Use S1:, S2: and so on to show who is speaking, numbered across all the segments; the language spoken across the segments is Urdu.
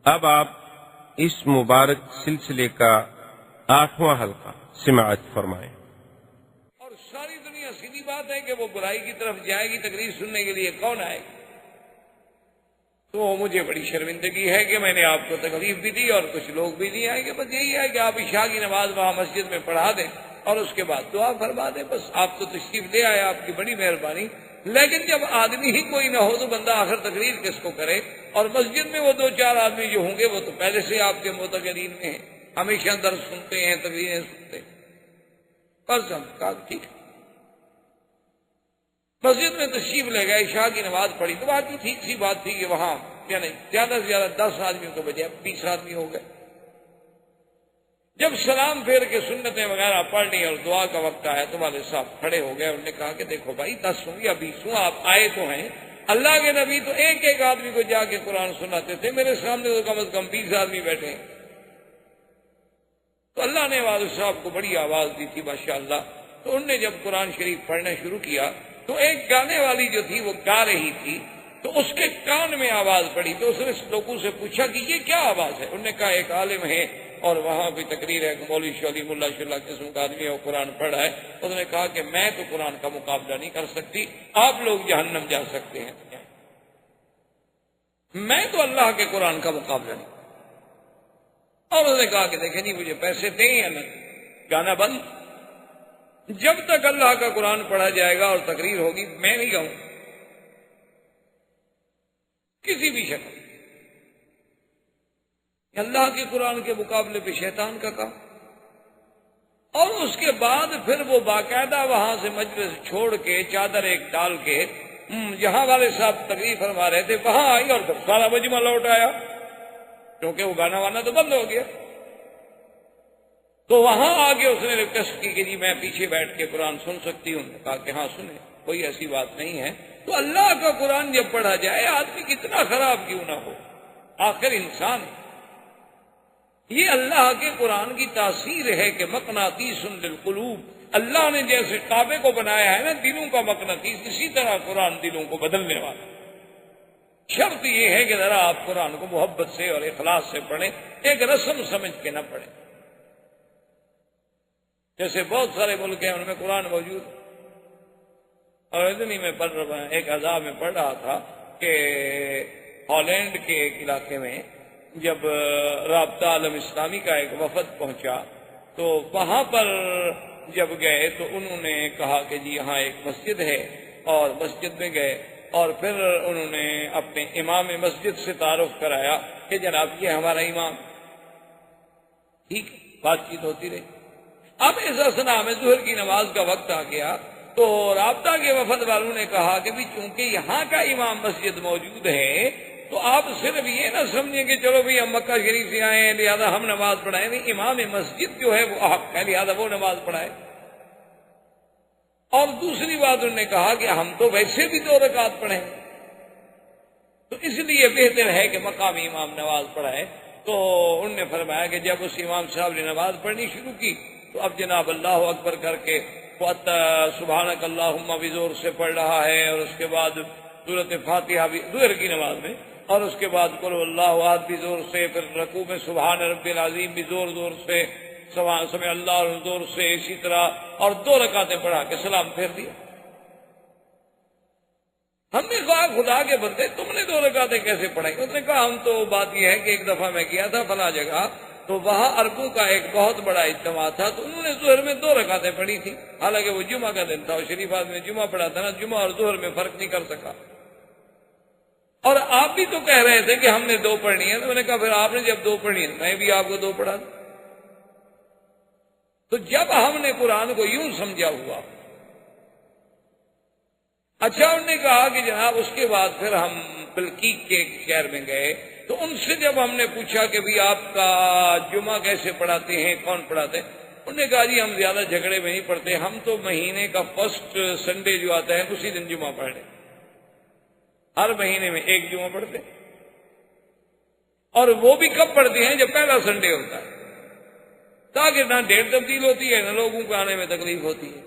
S1: اب آپ اس مبارک سلسلے کا 8واں حلقہ سماعت فرمائیں۔
S2: اور ساری دنیا سیدھی بات ہے کہ وہ برائی کی طرف جائے گی، تقریر سننے کے لیے کون آئے گا؟ تو مجھے بڑی شرمندگی ہے کہ میں نے آپ کو تکلیف بھی دی اور کچھ لوگ بھی نہیں آئے گے۔ بس یہی ہے کہ آپ عشاء کی نماز وہاں مسجد میں پڑھا دیں اور اس کے بعد دعا فرما دیں۔ بس آپ تو تشریف لے آئے، آپ کی بڑی مہربانی۔ لیکن جب آدمی ہی کوئی نہ ہو تو بندہ آخر تقریر کس کو کرے؟ اور مسجد میں وہ 2-4 آدمی جو ہوں گے وہ تو پہلے سے آپ کے معتقدین میں ہیں، ہمیشہ درس سنتے ہیں، تقریریں سنتے ہیں۔ بس ہم کہا ٹھیک ہے، مسجد میں تشریف لے گئے، عشاء کی نماز پڑھی تو بات ٹھیک سی بات تھی کہ وہاں یعنی زیادہ سے زیادہ 10 آدمیوں کو بجائے 20 آدمی ہو گئے۔ جب سلام پھیر کے سنتیں وغیرہ پڑھ لی اور دعا کا وقت آیا تو والد صاحب کھڑے ہو گئے۔ انہوں نے کہا کہ دیکھو بھائی 10 ہوں یا 20 ہوں، آپ آئے تو ہیں، اللہ کے نبی تو ایک آدمی کو جا کے قرآن سناتے تھے، میرے سامنے تو کم از کم 20 آدمی بیٹھے ہیں۔ تو اللہ نے والد صاحب کو بڑی آواز دی تھی ماشاءاللہ۔ تو انہوں نے جب قرآن شریف پڑھنا شروع کیا تو ایک گانے والی جو تھی وہ گا رہی تھی، تو اس کے کان میں آواز پڑی تو اس نے لوگوں سے پوچھا کہ یہ کیا آواز ہے؟ انہوں نے کہا ایک عالم ہے اور وہاں بھی تقریر ہے، مولوی شولی ملا شلہ قسم کا آدمی ہے، وہ قرآن پڑھ رہا ہے۔ انہوں نے کہا کہ میں تو قرآن کا مقابلہ نہیں کر سکتی، آپ لوگ جہنم جا سکتے ہیں، میں تو اللہ کے قرآن کا مقابلہ نہیں۔ اور انہوں نے کہا کہ دیکھیں جی مجھے پیسے دیں یا نہ، گانا بند، جب تک اللہ کا قرآن پڑھا جائے گا اور تقریر ہوگی میں نہیں گاؤں کسی بھی شکل۔ اللہ کے قرآن کے مقابلے پہ شیطان کا کام۔ اور اس کے بعد پھر وہ باقاعدہ وہاں سے مجلس چھوڑ کے چادر ایک ڈال کے جہاں والے صاحب تقریر فرما رہے تھے وہاں آئی اور پھر سارا مجمع لوٹ آیا، کیونکہ وہ گانا وانا تو بند ہو گیا۔ تو وہاں آگے اس نے ریکویسٹ کی کہ جی میں پیچھے بیٹھ کے قرآن سن سکتی ہوں؟ کہا کہ ہاں سنیں، کوئی ایسی بات نہیں ہے۔ تو اللہ کا قرآن جب پڑھا جائے آدمی کتنا خراب کیوں نہ ہو، آخر انسان ہے۔ یہ اللہ کے قرآن کی تاثیر ہے کہ مقناطیس للقلوب، اللہ نے جیسے کعبے کو بنایا ہے نا دلوں کا مقناطیس، اسی طرح قرآن دلوں کو بدلنے والا۔ شرط یہ ہے کہ ذرا آپ قرآن کو محبت سے اور اخلاص سے پڑھیں، ایک رسم سمجھ کے نہ پڑھیں۔ جیسے بہت سارے ملک ہیں ان میں قرآن موجود، اور اتنی میں پڑھ رہا ہوں، ایک عذاب میں پڑھ رہا تھا کہ ہالینڈ کے ایک علاقے میں جب رابطہ عالم اسلامی کا ایک وفد پہنچا تو وہاں پر جب گئے تو انہوں نے کہا کہ جی یہاں ایک مسجد ہے، اور مسجد میں گئے اور پھر انہوں نے اپنے امام مسجد سے تعارف کرایا کہ جناب یہ ہمارا امام۔ ٹھیک بات چیت ہوتی رہی۔ اب ایسا سنا میں ظہر کی نماز کا وقت آ گیا تو رابطہ کے وفد والوں نے کہا کہ بھی چونکہ یہاں کا امام مسجد موجود ہے تو آپ صرف یہ نہ سمجھیں کہ چلو بھی ہم مکہ شریف سے آئے ہیں لہذا ہم نماز پڑھائیں، نہیں، امام مسجد جو ہے وہ حق ہے لہذا وہ نماز پڑھائے۔ اور دوسری بات انہوں نے کہا کہ ہم تو ویسے بھی 2 رکعت پڑھیں، تو اس لیے بہتر ہے کہ مقامی امام نماز پڑھائے۔ تو انہوں نے فرمایا کہ جب اس امام صاحب نے نماز پڑھنی شروع کی تو اب جناب اللہ اکبر کر کے سبحانک اللہم بھی زور سے پڑھ رہا ہے، اور اس کے بعد سورۃ فاتحہ بھی ظہر کی نماز میں، اور اس کے بعد قل اللہ احد بھی زور سے، پھر رکوع میں سبحان ربی العظیم بھی زور سے، سمع اللہ زور سے، اسی طرح، اور 2 رکعتیں پڑھا کے سلام پھیر دیا۔ ہم نے کہا خدا کے بندے تم نے 2 رکعتیں کیسے پڑھائی؟ انہوں نے کہا ہم تو بات یہ ہے کہ ایک دفعہ میں گیا تھا فلاں جگہ تو وہاں عربوں کا ایک بہت بڑا اجتماع تھا تو انہوں نے ظہر میں 2 رکعتیں پڑھی تھی، حالانکہ وہ جمعہ کا دن تھا، اور شریف آدمی نے جمعہ پڑھا تھا نا، جمعہ اور ظہر میں فرق نہیں کر سکا۔ اور آپ بھی تو کہہ رہے تھے کہ ہم نے 2 پڑھنی ہے، تو میں نے کہا پھر آپ نے جب 2 پڑھنی ہے میں بھی آپ کو 2 پڑھا دوں۔ تو جب ہم نے قرآن کو یوں سمجھا ہوا، اچھا انہوں نے کہا کہ جناب اس کے بعد پھر ہم بلقیق کے ایک شہر میں گئے تو ان سے جب ہم نے پوچھا کہ بھی آپ کا جمعہ کیسے پڑھاتے ہیں، کون پڑھاتے ہیں؟ انہوں نے کہا جی ہم زیادہ جھگڑے میں نہیں پڑھتے، ہم تو مہینے کا فرسٹ سنڈے جو آتا ہے اسی دن جمعہ پڑھ لیں، ہر مہینے میں 1 جمعہ پڑھتے، اور وہ بھی کب پڑھتے ہیں؟ جب پہلا سنڈے ہوتا ہے، تاکہ نہ ڈیٹ تبدیل ہوتی ہے، نہ لوگوں کو آنے میں تکلیف ہوتی ہے،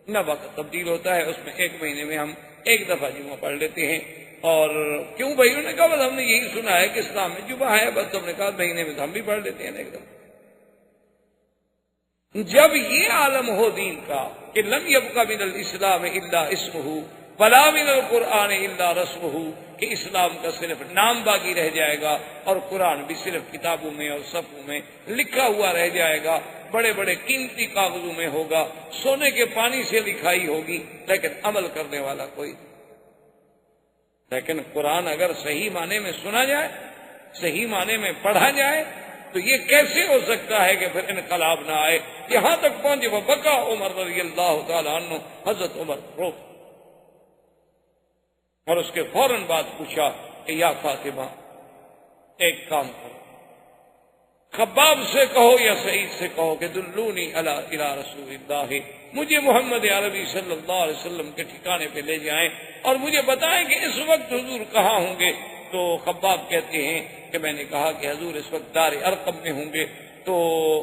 S2: نہ وقت تبدیل ہوتا ہے، اس میں 1 مہینے میں ہم 1 دفعہ جمعہ پڑھ لیتے ہیں۔ اور کیوں بھائی؟ انہوں نے کہا بس ہم نے یہی سنا ہے کہ اسلام میں جمعہ ہے، بس تم نے کہا مہینے میں تو ہم بھی پڑھ لیتے ہیں ایک دم۔ جب یہ عالم ہو دین کا کہ لم یبق من الاسلام الا اسمہ ولا من القرآن الا رسمہ، کہ اسلام کا صرف نام باقی رہ جائے گا اور قرآن بھی صرف کتابوں میں اور صفوں میں لکھا ہوا رہ جائے گا، بڑے بڑے قیمتی کاغذوں میں ہوگا، سونے کے پانی سے لکھائی ہوگی، لیکن عمل کرنے والا کوئی نہیں۔ لیکن قرآن اگر صحیح معنی میں سنا جائے، صحیح معنی میں پڑھا جائے، تو یہ کیسے ہو سکتا ہے کہ پھر انقلاب نہ آئے؟ یہاں تک پہنچے وہ بکا عمر رضی اللہ تعالیٰ عنہ، حضرت عمر رو، اور اس کے فوراً بعد پوچھا کہ یا فاطمہ ایک کام کرو، خباب سے کہو یا سعید سے کہو کہ دلونی الی رسول اللہ، مجھے محمد عربی صلی اللہ علیہ وسلم کے ٹھکانے پہ لے جائیں اور مجھے بتائیں کہ اس وقت حضور کہاں ہوں گے۔ تو خباب کہتے ہیں کہ میں نے کہا کہ حضور اس وقت دار ارقم میں ہوں گے۔ تو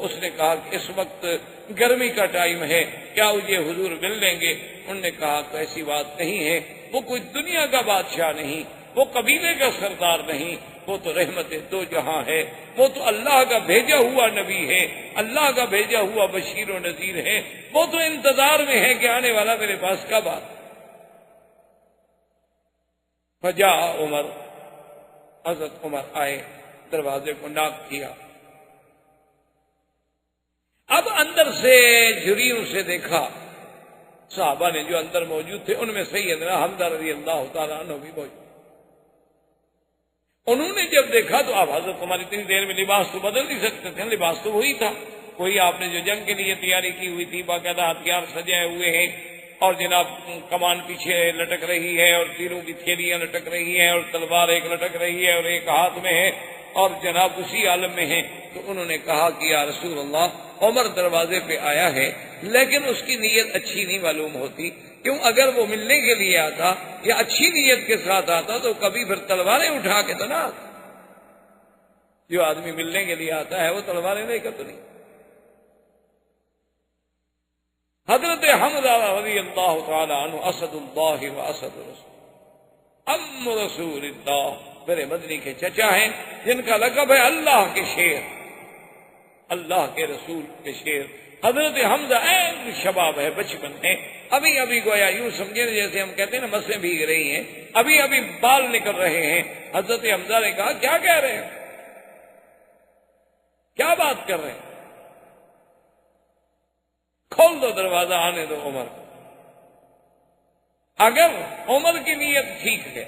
S2: اس نے کہا کہ اس وقت گرمی کا ٹائم ہے، کیا مجھے حضور مل لیں گے؟ انہوں نے کہا کہ ایسی بات نہیں ہے، وہ کوئی دنیا کا بادشاہ نہیں، وہ قبیلے کا سردار نہیں، وہ تو رحمت دو جہاں ہے، وہ تو اللہ کا بھیجا ہوا نبی ہے، اللہ کا بھیجا ہوا بشیر و نذیر ہے، وہ تو انتظار میں ہے کہ آنے والا میرے پاس کب آ۔ فجاء عمر، حضرت عمر آئے، دروازے کو ناک کیا، اب اندر سے جھریوں سے دیکھا، صحابہ نے جو اندر موجود تھے ان میں سیدنا حمزہ رضی اللہ تعالیٰ عنہ بھی موجود۔ انہوں نے جب دیکھا تو آپ حضرت عمر اتنی دیر میں لباس تو بدل نہیں سکتے تھے، لباس تو وہی تھا، وہی آپ نے جو جنگ کے لیے تیاری کی ہوئی تھی، باقاعدہ ہتھیار سجائے ہوئے ہیں، اور جناب کمان پیچھے لٹک رہی ہے اور تیروں کی تھیلیاں لٹک رہی ہیں اور تلوار ایک لٹک رہی ہے اور ایک ہاتھ میں ہے، اور جناب اسی عالم میں ہیں۔ تو انہوں نے کہا کہ یا رسول اللہ، عمر دروازے پہ آیا ہے لیکن اس کی نیت اچھی نہیں معلوم ہوتی، کیوں اگر وہ ملنے کے لیے آتا یا اچھی نیت کے ساتھ آتا تو کبھی پھر تلواریں اٹھا کے تو نہ آتا۔ جو آدمی ملنے کے لیے آتا ہے وہ تلواریں لے کر تو نہیں۔ حضرت حمزہ رضی اللہ تعالی عنہ اسد اللہ و اسد رسول، ام رسول اللہ، میرے مدنی کے چچا ہیں جن کا لقب ہے اللہ کے شیر، اللہ کے رسول کے شیر۔ حضرت حمزہ عین شباب ہے، بچپن ہے، ابھی ابھی گویا یوں سمجھے جیسے ہم کہتے ہیں نا مسیں بھیگ رہی ہیں، ابھی ابھی بال نکل رہے ہیں۔ حضرت حمزہ نے کہا کیا کہہ رہے ہیں، کیا بات کر رہے ہیں؟ کھول دو دروازہ، آنے دو عمر کو۔ اگر عمر کی نیت ٹھیک ہے،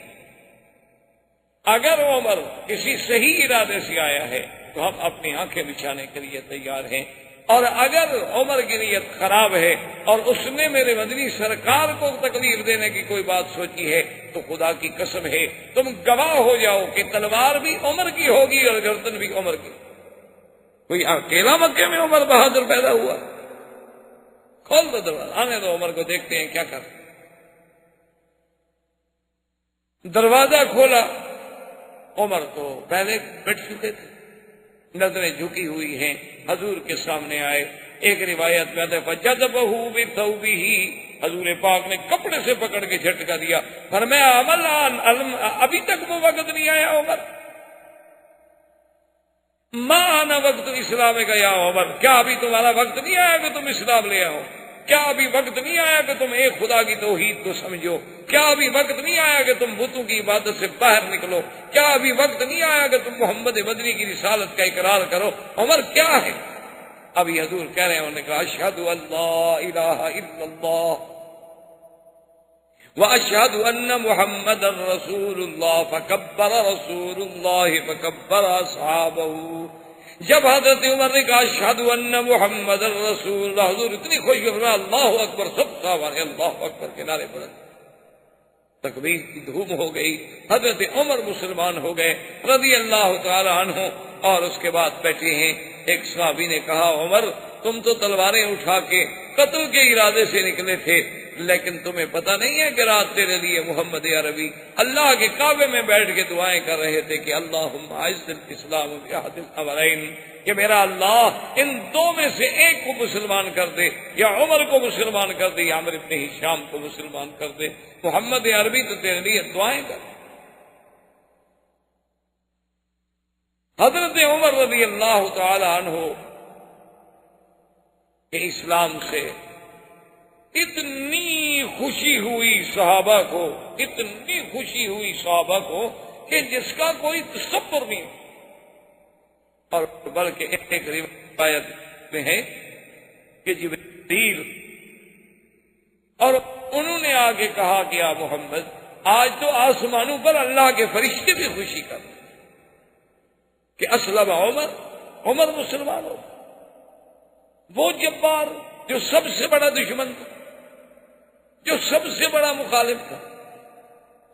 S2: اگر عمر کسی صحیح ارادے سے آیا ہے تو ہم اپنی آنکھیں بچھانے کے لیے تیار ہیں، اور اگر عمر کی نیت خراب ہے اور اس نے میرے مدنی سرکار کو تکلیف دینے کی کوئی بات سوچی ہے تو خدا کی قسم ہے تم گواہ ہو جاؤ کہ تلوار بھی عمر کی ہوگی اور گردن بھی عمر کی۔ کوئی اکیلا مکے میں عمر بہادر پیدا ہوا؟ کھول دو دروازہ، آنے دو عمر کو، دیکھتے ہیں کیا کرتے۔ دروازہ کھولا، عمر تو پہلے بیٹھ چکے تھے، نظریں جھکی ہوئی ہیں، حضور کے سامنے آئے۔ ایک روایت میں آتا ہے فَجَذَبَهُ بِثَوْبِهِ، حضور پاک نے کپڑے سے پکڑ کے جھٹکا دیا، فرمایا ابھی تک وہ وقت نہیں آیا عمر، ما آنا وقت اسلام کا یا عمر، کیا ابھی تمہارا وقت نہیں آیا کہ تم اسلام لے آؤ؟ کیا ابھی وقت نہیں آیا کہ تم ایک خدا کی توحید کو سمجھو؟ کیا ابھی وقت نہیں آیا کہ تم بتوں کی عبادت سے باہر نکلو؟ کیا ابھی وقت نہیں آیا کہ تم محمد مدنی کی رسالت کا اقرار کرو؟ عمر کیا ہے؟ ابھی حضور کہہ رہے ہیں، انہوں نے کہا اشہد ان لا الہ الا اللہ واشہد ان محمد رسول اللہ، فکبر رسول اللہ فکبر اصحابہ۔ جب حضرت عمر نے کہا اشہد ان محمد رسول اللہ، حضور اتنی خوشی ہو رہا، اللہ اکبر، سب صحابہ نے اللہ اکبر کے نعرے بلند، تکبیر کی دھوم ہو گئی، حضرت عمر مسلمان ہو گئے رضی اللہ تعالی عنہ۔ اور اس کے بعد بیٹھے ہیں، ایک صحابی نے کہا عمر تم تو تلواریں اٹھا کے قتل کے ارادے سے نکلے تھے، لیکن تمہیں پتہ نہیں ہے کہ رات تیرے لیے محمد عربی اللہ کے کعبے میں بیٹھ کے دعائیں کر رہے تھے کہ اللہم اعز الاسلام بأحد الامرین، کہ میرا اللہ ان دو میں سے ایک کو مسلمان کر دے، یا عمر کو مسلمان کر دے یا عمر ابن ہشام کو مسلمان کر دے۔ محمد عربی تو تیرے لیے دعائیں کر، حضرت عمر رضی اللہ تعالی عنہ کے اسلام سے اتنی خوشی ہوئی صحابہ کو، اتنی خوشی ہوئی صحابہ کو کہ جس کا کوئی تصور نہیں، اور بلکہ ایک روایت میں ہے کہ جبریل اور انہوں نے آگے کہا کہ یا محمد آج تو آسمانوں پر اللہ کے فرشتے بھی خوشی کر کہ اسلم عمر مسلمان ہو، وہ جبار جو سب سے بڑا دشمن تھا، جو سب سے بڑا مخالف تھا،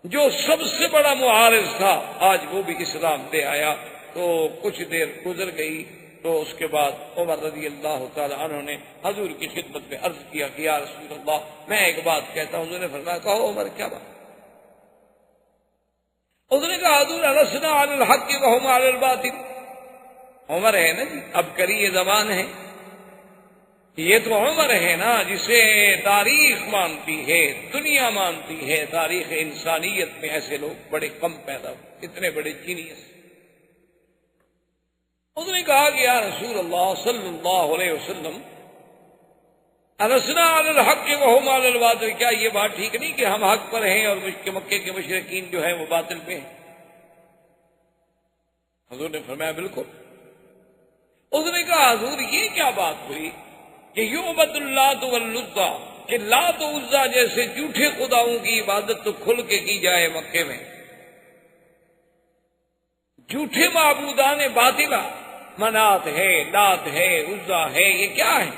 S2: جو سب سے بڑا معارض تھا، آج وہ بھی اسلام لے آیا۔ تو کچھ دیر گزر گئی تو اس کے بعد عمر رضی اللہ تعالی عنہ نے حضور کی خدمت میں عرض کیا کہ یا رسول اللہ میں ایک بات کہتا ہوں۔ حضور نے فرمایا کہو عمر کیا بات؟ اس نے کہا حضور السنا علی الحق وهم علی الباطل۔ عمر ہے نا جی، اب کریے زبان ہے، یہ تو عمر ہے نا جسے تاریخ مانتی ہے، دنیا مانتی ہے، تاریخ انسانیت میں ایسے لوگ بڑے کم پیدا ہوئے، اتنے بڑے جینیس۔ اس نے کہا کہ یا رسول اللہ صلی اللہ علیہ وسلم السنا علی الحق وهم علی الباطل، کیا یہ بات ٹھیک نہیں کہ ہم حق پر ہیں اور مکے کے مشرکین جو ہیں وہ باطل پہ ہیں؟ حضور نے فرمایا بالکل۔ اس نے کہا حضور یہ کیا بات ہوئی کہ یعبد اللات والعزیٰ، کہ لات و عزیٰ جیسے جھوٹے خداؤں کی عبادت تو کھل کے کی جائے مکے میں، جھوٹے معبودان باطلہ، منات ہے، لات ہے، عزیٰ ہے، یہ کیا ہے؟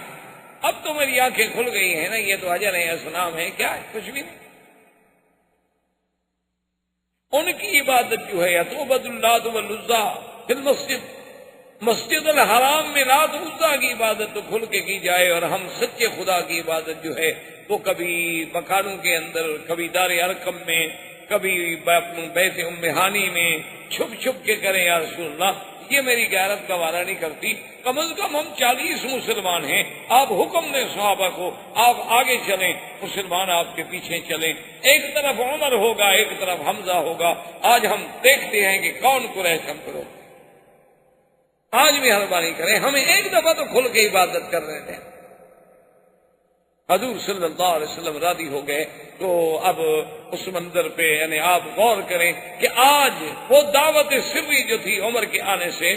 S2: اب تو میری آنکھیں کھل گئی ہیں نا، یہ تو حجر ہے، اصنام ہے، کیا ہے؟ کچھ بھی نہیں۔ ان کی عبادت جو ہے یعبد اللات والعزیٰ فی المسجد، مسجد الحرام میں لات عزیٰ کی عبادت تو کھل کے کی جائے، اور ہم سچے خدا کی عبادت جو ہے وہ کبھی مکانوں کے اندر، کبھی دار ارقم میں، کبھی بیت ام ہانی میں چھپ چھپ کے کریں یا رسول اللہ، یہ میری غیرت کا وعدہ نہیں کرتی۔ کم از کم ہم 40 مسلمان ہیں، آپ حکم دیں صحابہ کو، آپ آگے چلیں، مسلمان آپ کے پیچھے چلیں، ایک طرف عمر ہوگا، ایک طرف حمزہ ہوگا۔ آج ہم دیکھتے ہیں کہ کون قریش ہم کرو، آج بھی مہربانی کریں، ہمیں ایک دفعہ تو کھل کے عبادت کر رہے تھے۔ حضور صلی اللہ علیہ وسلم راضی ہو گئے۔ تو اب اس منظر پہ یعنی آپ غور کریں کہ آج وہ دعوت سری جو تھی عمر کے آنے سے،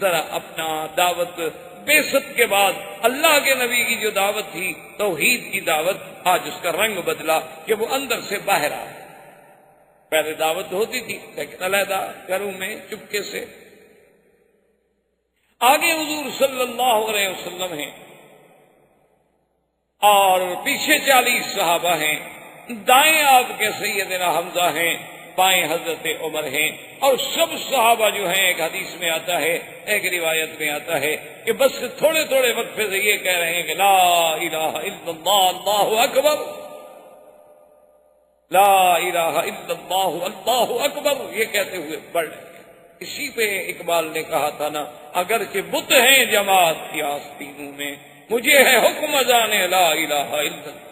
S2: ذرا اپنا دعوت بعثت کے بعد اللہ کے نبی کی جو دعوت تھی، توحید کی دعوت، آج اس کا رنگ بدلا کہ وہ اندر سے باہر آ۔ پہلے دعوت ہوتی تھی لیکن علیحدہ گھروں میں چپکے سے۔ آگے حضور صلی اللہ علیہ وسلم ہیں اور پیچھے 40 صحابہ ہیں، دائیں آپ کے سیدنا حمزہ ہیں، بائیں حضرت عمر ہیں، اور سب صحابہ جو ہیں، ایک حدیث میں آتا ہے، ایک روایت میں آتا ہے کہ بس تھوڑے تھوڑے وقفے سے یہ کہہ رہے ہیں کہ لا الہ الا اللہ، اللہ اکبر، لا الہ الا اللہ، اللہ اکبر، یہ کہتے ہوئے بڑھ رہے ہیں۔ اسی پہ اقبال نے کہا تھا نا، اگرچہ بت ہیں جماعت کی آستینوں میں، مجھے ہے حکم اذان لا الہ الا اللہ۔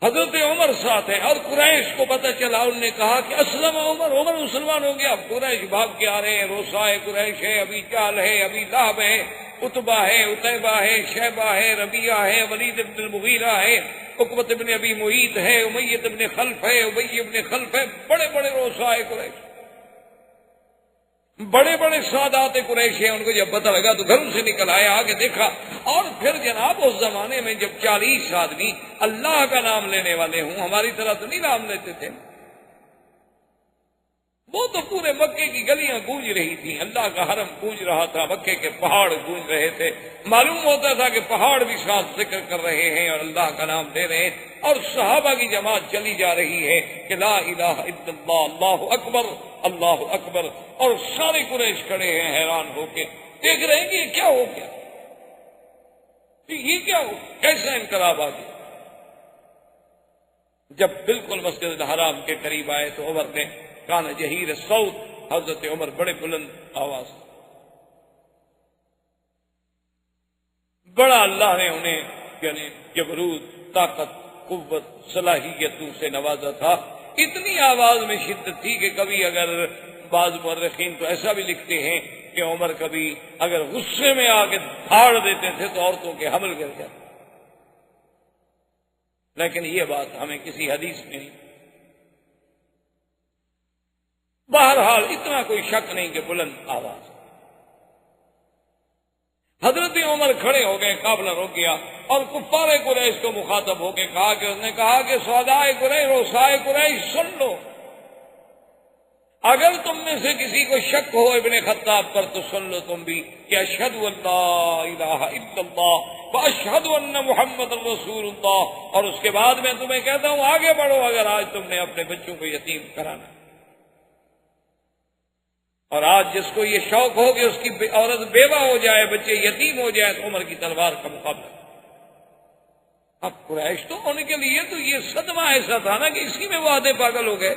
S2: حضرت عمر ساتھ ہیں، اور قریش کو پتہ چلا، انہوں نے کہا کہ اسلم عمر مسلمان ہو گیا۔ اب قریش بھاگ کے آ رہے ہیں، روسائے قریش ہے، ابی جہل ہے، ابی لہب ہے، عتبہ ہے، عتیبہ ہے، شیبہ ہے، ربیعہ ہے، ولید بن المغیرہ ہے، عقبۃ بن ابی معیط ہے، امیہ بن خلف ہے، ابی بن خلف ہے، بڑے بڑے روسائے قریش، بڑے بڑے سادات قریش ہیں۔ ان کو جب پتہ لگا تو گھروں سے نکل آئے، آگے دیکھا، اور پھر جناب اس زمانے میں جب 40 آدمی اللہ کا نام لینے والے ہوں، ہماری طرح تو نہیں نام لیتے تھے، وہ تو پورے مکے کی گلیاں گونج رہی تھی، اللہ کا حرم گونج رہا تھا، مکے کے پہاڑ گونج رہے تھے، معلوم ہوتا تھا کہ پہاڑ بھی ساتھ ذکر کر رہے ہیں اور اللہ کا نام لے رہے ہیں، اور صحابہ کی جماعت چلی جا رہی ہے کہ لا الہ الا اللہ، اللہ اکبر، اللہ اکبر، اور سارے قریش کھڑے ہیں حیران ہو کے، دیکھ رہے ہیں کہ یہ کیا ہو گیا، یہ کیا ہو، کیسا انقلاب آ گیا۔ جب بالکل مسجد الحرام کے قریب آئے تو عمر نے کان جہیر صوت، حضرت عمر بڑے بلند آواز، بڑا اللہ نے انہیں یعنی جبروت، طاقت، قوت، صلاحیتوں سے نوازا تھا، اتنی آواز میں شدت تھی کہ کبھی اگر بعض مورخین تو ایسا بھی لکھتے ہیں کہ عمر کبھی اگر غصے میں آ کے دھاڑ دیتے تھے تو عورتوں کے حمل گر جاتے، لیکن یہ بات ہمیں کسی حدیث میں نہیں۔ بہرحال اتنا کوئی شک نہیں کہ بلند آواز۔ حضرت عمر کھڑے ہو گئے، قافلہ رک گیا، اور کفار قریش کو مخاطب ہو کے کہا کہ اس نے کہا کہ سودائے قریش، روسائے قریش، سن لو، اگر تم میں سے کسی کو شک ہو ابن خطاب پر تو سن لو تم بھی کہ اشہد ان لا الہ الا اللہ واشہد ان محمد رسول اللہ، اور اس کے بعد میں تمہیں کہتا ہوں آگے بڑھو اگر آج تم نے اپنے بچوں کو یتیم کرانا، اور آج جس کو یہ شوق ہو کہ اس کی عورت بیوہ ہو جائے، بچے یتیم ہو جائے، تو عمر کی تلوار کا مقابلہ۔ اب قریش تو ان کے لیے تو یہ صدمہ ایسا تھا نا کہ اسی میں وہ آدھے پاگل ہو گئے،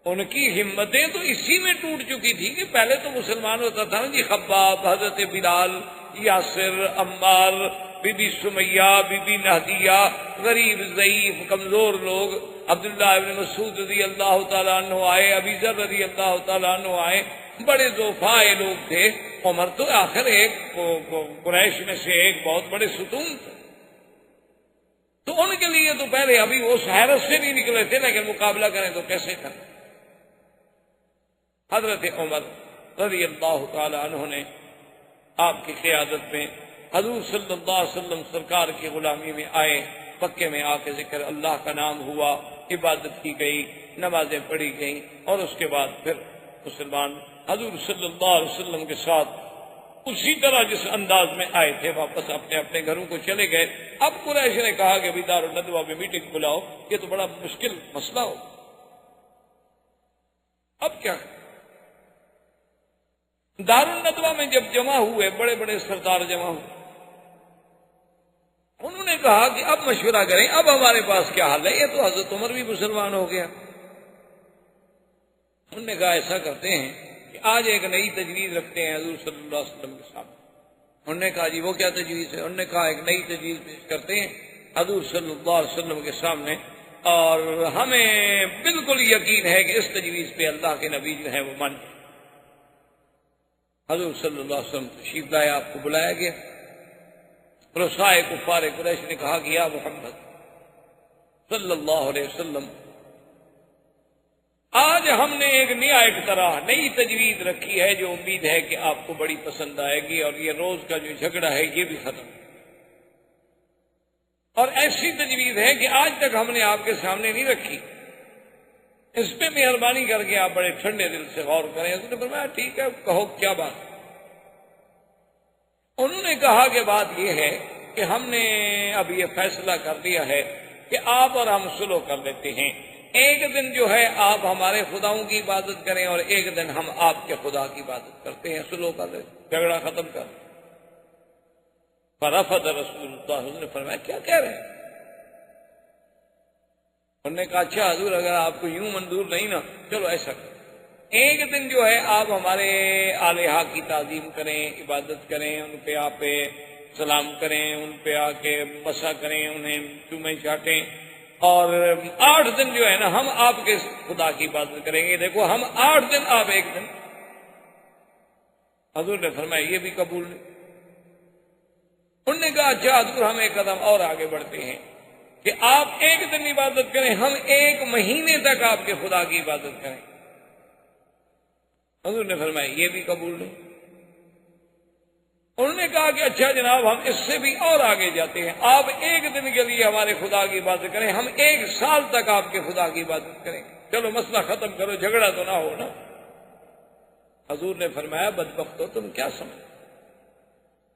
S2: ان کی ہمتیں تو اسی میں ٹوٹ چکی تھی کہ پہلے تو مسلمان ہوتا تھا نا جی، خباب، حضرت بلال، یاسر، عمار، بی بی سمیہ، بی بی نہدیہ، غریب ضعیف کمزور لوگ، عبداللہ ابن مسعود رضی اللہ تعالیٰ عنہ آئے، ابی ذر رضی اللہ تعالیٰ عنہ آئے، بڑے ضعفاء لوگ تھے۔ عمر تو آخر ایک قریش میں سے ایک بہت بڑے ستون تھے، تو ان کے لیے تو پہلے ابھی وہ اس حیرت سے نہیں نکلے تھے، لیکن مقابلہ کریں تو کیسے کریں۔ حضرت عمر رضی اللہ تعالی عنہ نے آپ کی قیادت میں حضور صلی اللہ علیہ وسلم سرکار کی غلامی میں آئے، مکے میں آ کے ذکر اللہ کا نام ہوا، عبادت کی گئی، نمازیں پڑھی گئیں، اور اس کے بعد پھر مسلمان حضور صلی اللہ علیہ وسلم کے ساتھ اسی طرح جس انداز میں آئے تھے واپس اپنے اپنے گھروں کو چلے گئے۔ اب قریش نے کہا کہ دار الندوہ میں میٹنگ بلاؤ، یہ تو بڑا مشکل مسئلہ ہو، اب کیا کریں؟ دار الندوہ میں جب جمع ہوئے، بڑے بڑے سردار جمع ہوئے، انہوں نے کہا کہ اب مشورہ کریں، اب ہمارے پاس کیا حل ہے، یہ تو حضرت عمر بھی مسلمان ہو گیا۔ انہوں نے کہا ایسا کرتے ہیں کہ آج ایک نئی تجویز رکھتے ہیں حضور صلی اللہ علیہ وسلم کے سامنے۔ انہوں نے کہا جی وہ کیا تجویز ہے؟ انہوں نے کہا ایک نئی تجویز پیش کرتے ہیں حضور صلی اللہ علیہ وسلم کے سامنے، اور ہمیں بالکل یقین ہے کہ اس تجویز پہ اللہ کے نبی جو ہیں وہ مان جائیں۔ حضور صلی اللہ علیہ وسلم تشریف لائے، آپ کو بلایا گیا۔ رؤسائے کفار قریش نے کہا کہ یا محمد صلی اللہ علیہ وسلم، آج ہم نے ایک نیا اقتراح، نئی تجویز رکھی ہے جو امید ہے کہ آپ کو بڑی پسند آئے گی، اور یہ روز کا جو جھگڑا ہے یہ بھی ختم، اور ایسی تجویز ہے کہ آج تک ہم نے آپ کے سامنے نہیں رکھی، اس پہ مہربانی کر کے آپ بڑے ٹھنڈے دل سے غور کریں۔ اس نے فرمایا ٹھیک ہے، کہو کیا بات۔ انہوں نے کہا کہ بات یہ ہے کہ ہم نے اب یہ فیصلہ کر دیا ہے کہ آپ اور ہم صلح کر لیتے ہیں، ایک دن جو ہے آپ ہمارے خداؤں کی عبادت کریں، اور ایک دن ہم آپ کے خدا کی عبادت کرتے ہیں، صلح کر لیتے، جھگڑا ختم کر۔ فرفض رسول اللہ نے فرمایا کیا کہہ رہے ہیں؟ انہوں نے کہا اچھا حضور اگر آپ کو یوں منظور نہیں نا، چلو ایسا کریں، ایک دن جو ہے آپ ہمارے آلہہ کی تعظیم کریں، عبادت کریں، ان پہ آپ سلام کریں، ان پہ آ کے مسا کریں، انہیں چومیں چاٹیں، اور 8 دن جو ہے نا ہم آپ کے خدا کی عبادت کریں گے۔ دیکھو ہم 8 دن، آپ ایک دن۔ حضور نے فرمایا یہ بھی قبول نہیں۔ انہوں نے کہا اچھا حضور ہم ایک قدم اور آگے بڑھتے ہیں کہ آپ ایک دن عبادت کریں، ہم 1 مہینے تک آپ کے خدا کی عبادت کریں۔ حضور نے فرمایا یہ بھی قبول نہیں۔ انہوں نے کہا کہ اچھا جناب ہم اس سے بھی اور آگے جاتے ہیں، آپ 1 دن کے لیے ہمارے خدا کی عبادت کریں، ہم 1 سال تک آپ کے خدا کی عبادت کریں، چلو مسئلہ ختم کرو، جھگڑا تو نہ ہو نا۔ حضور نے فرمایا بدبختو تم کیا سمجھ،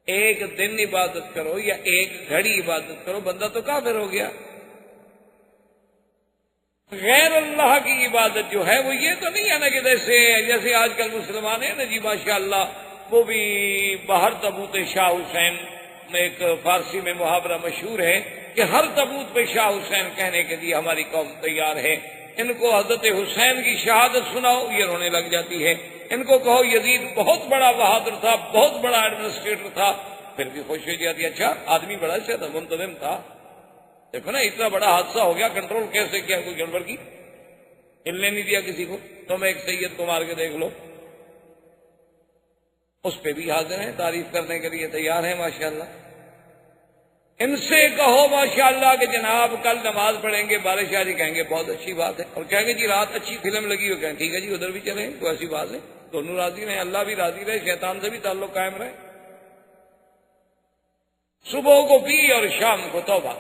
S2: 1 دن عبادت کرو یا 1 گھڑی عبادت کرو، بندہ تو کافر ہو گیا۔ غیر اللہ کی عبادت جو ہے وہ یہ تو نہیں ہے نا کہ جیسے آج کل مسلمان ہیں نا جی ماشاءاللہ، وہ بھی باہر تبوت شاہ حسین، ایک فارسی میں محاورہ مشہور ہے کہ ہر تبوت پہ شاہ حسین کہنے کے لیے ہماری قوم تیار ہے، ان کو حضرت حسین کی شہادت سناؤ یہ رونے لگ جاتی ہے، ان کو کہو یزید بہت بڑا بہادر تھا، بہت بڑا ایڈمنسٹریٹر تھا، پھر بھی خوش ہو جاتی ہے، اچھا آدمی بڑا اچھا تھا، منتظم تھا، دیکھو نا اتنا بڑا حادثہ ہو گیا، کنٹرول کیسے کیا، کوئی گڑبڑ کی؟ ہلنے نہیں دیا کسی کو. تم ایک سید کو مار کے دیکھ لو, اس پہ بھی حاضر ہیں, تعریف کرنے کے لیے تیار ہیں ماشاءاللہ. ان سے کہو ماشاءاللہ کہ جناب کل نماز پڑھیں گے, بارش آ جی, کہیں گے بہت اچھی بات ہے. اور کہیں گے جی رات اچھی فلم لگی ہو, کہیں ٹھیک ہے جی ادھر بھی چلیں, کوئی ایسی بات نہیں, دونوں راضی رہیں, اللہ بھی راضی رہے, شیطان سے بھی تعلق قائم رہے. صبح کو پی اور شام کو توبہ,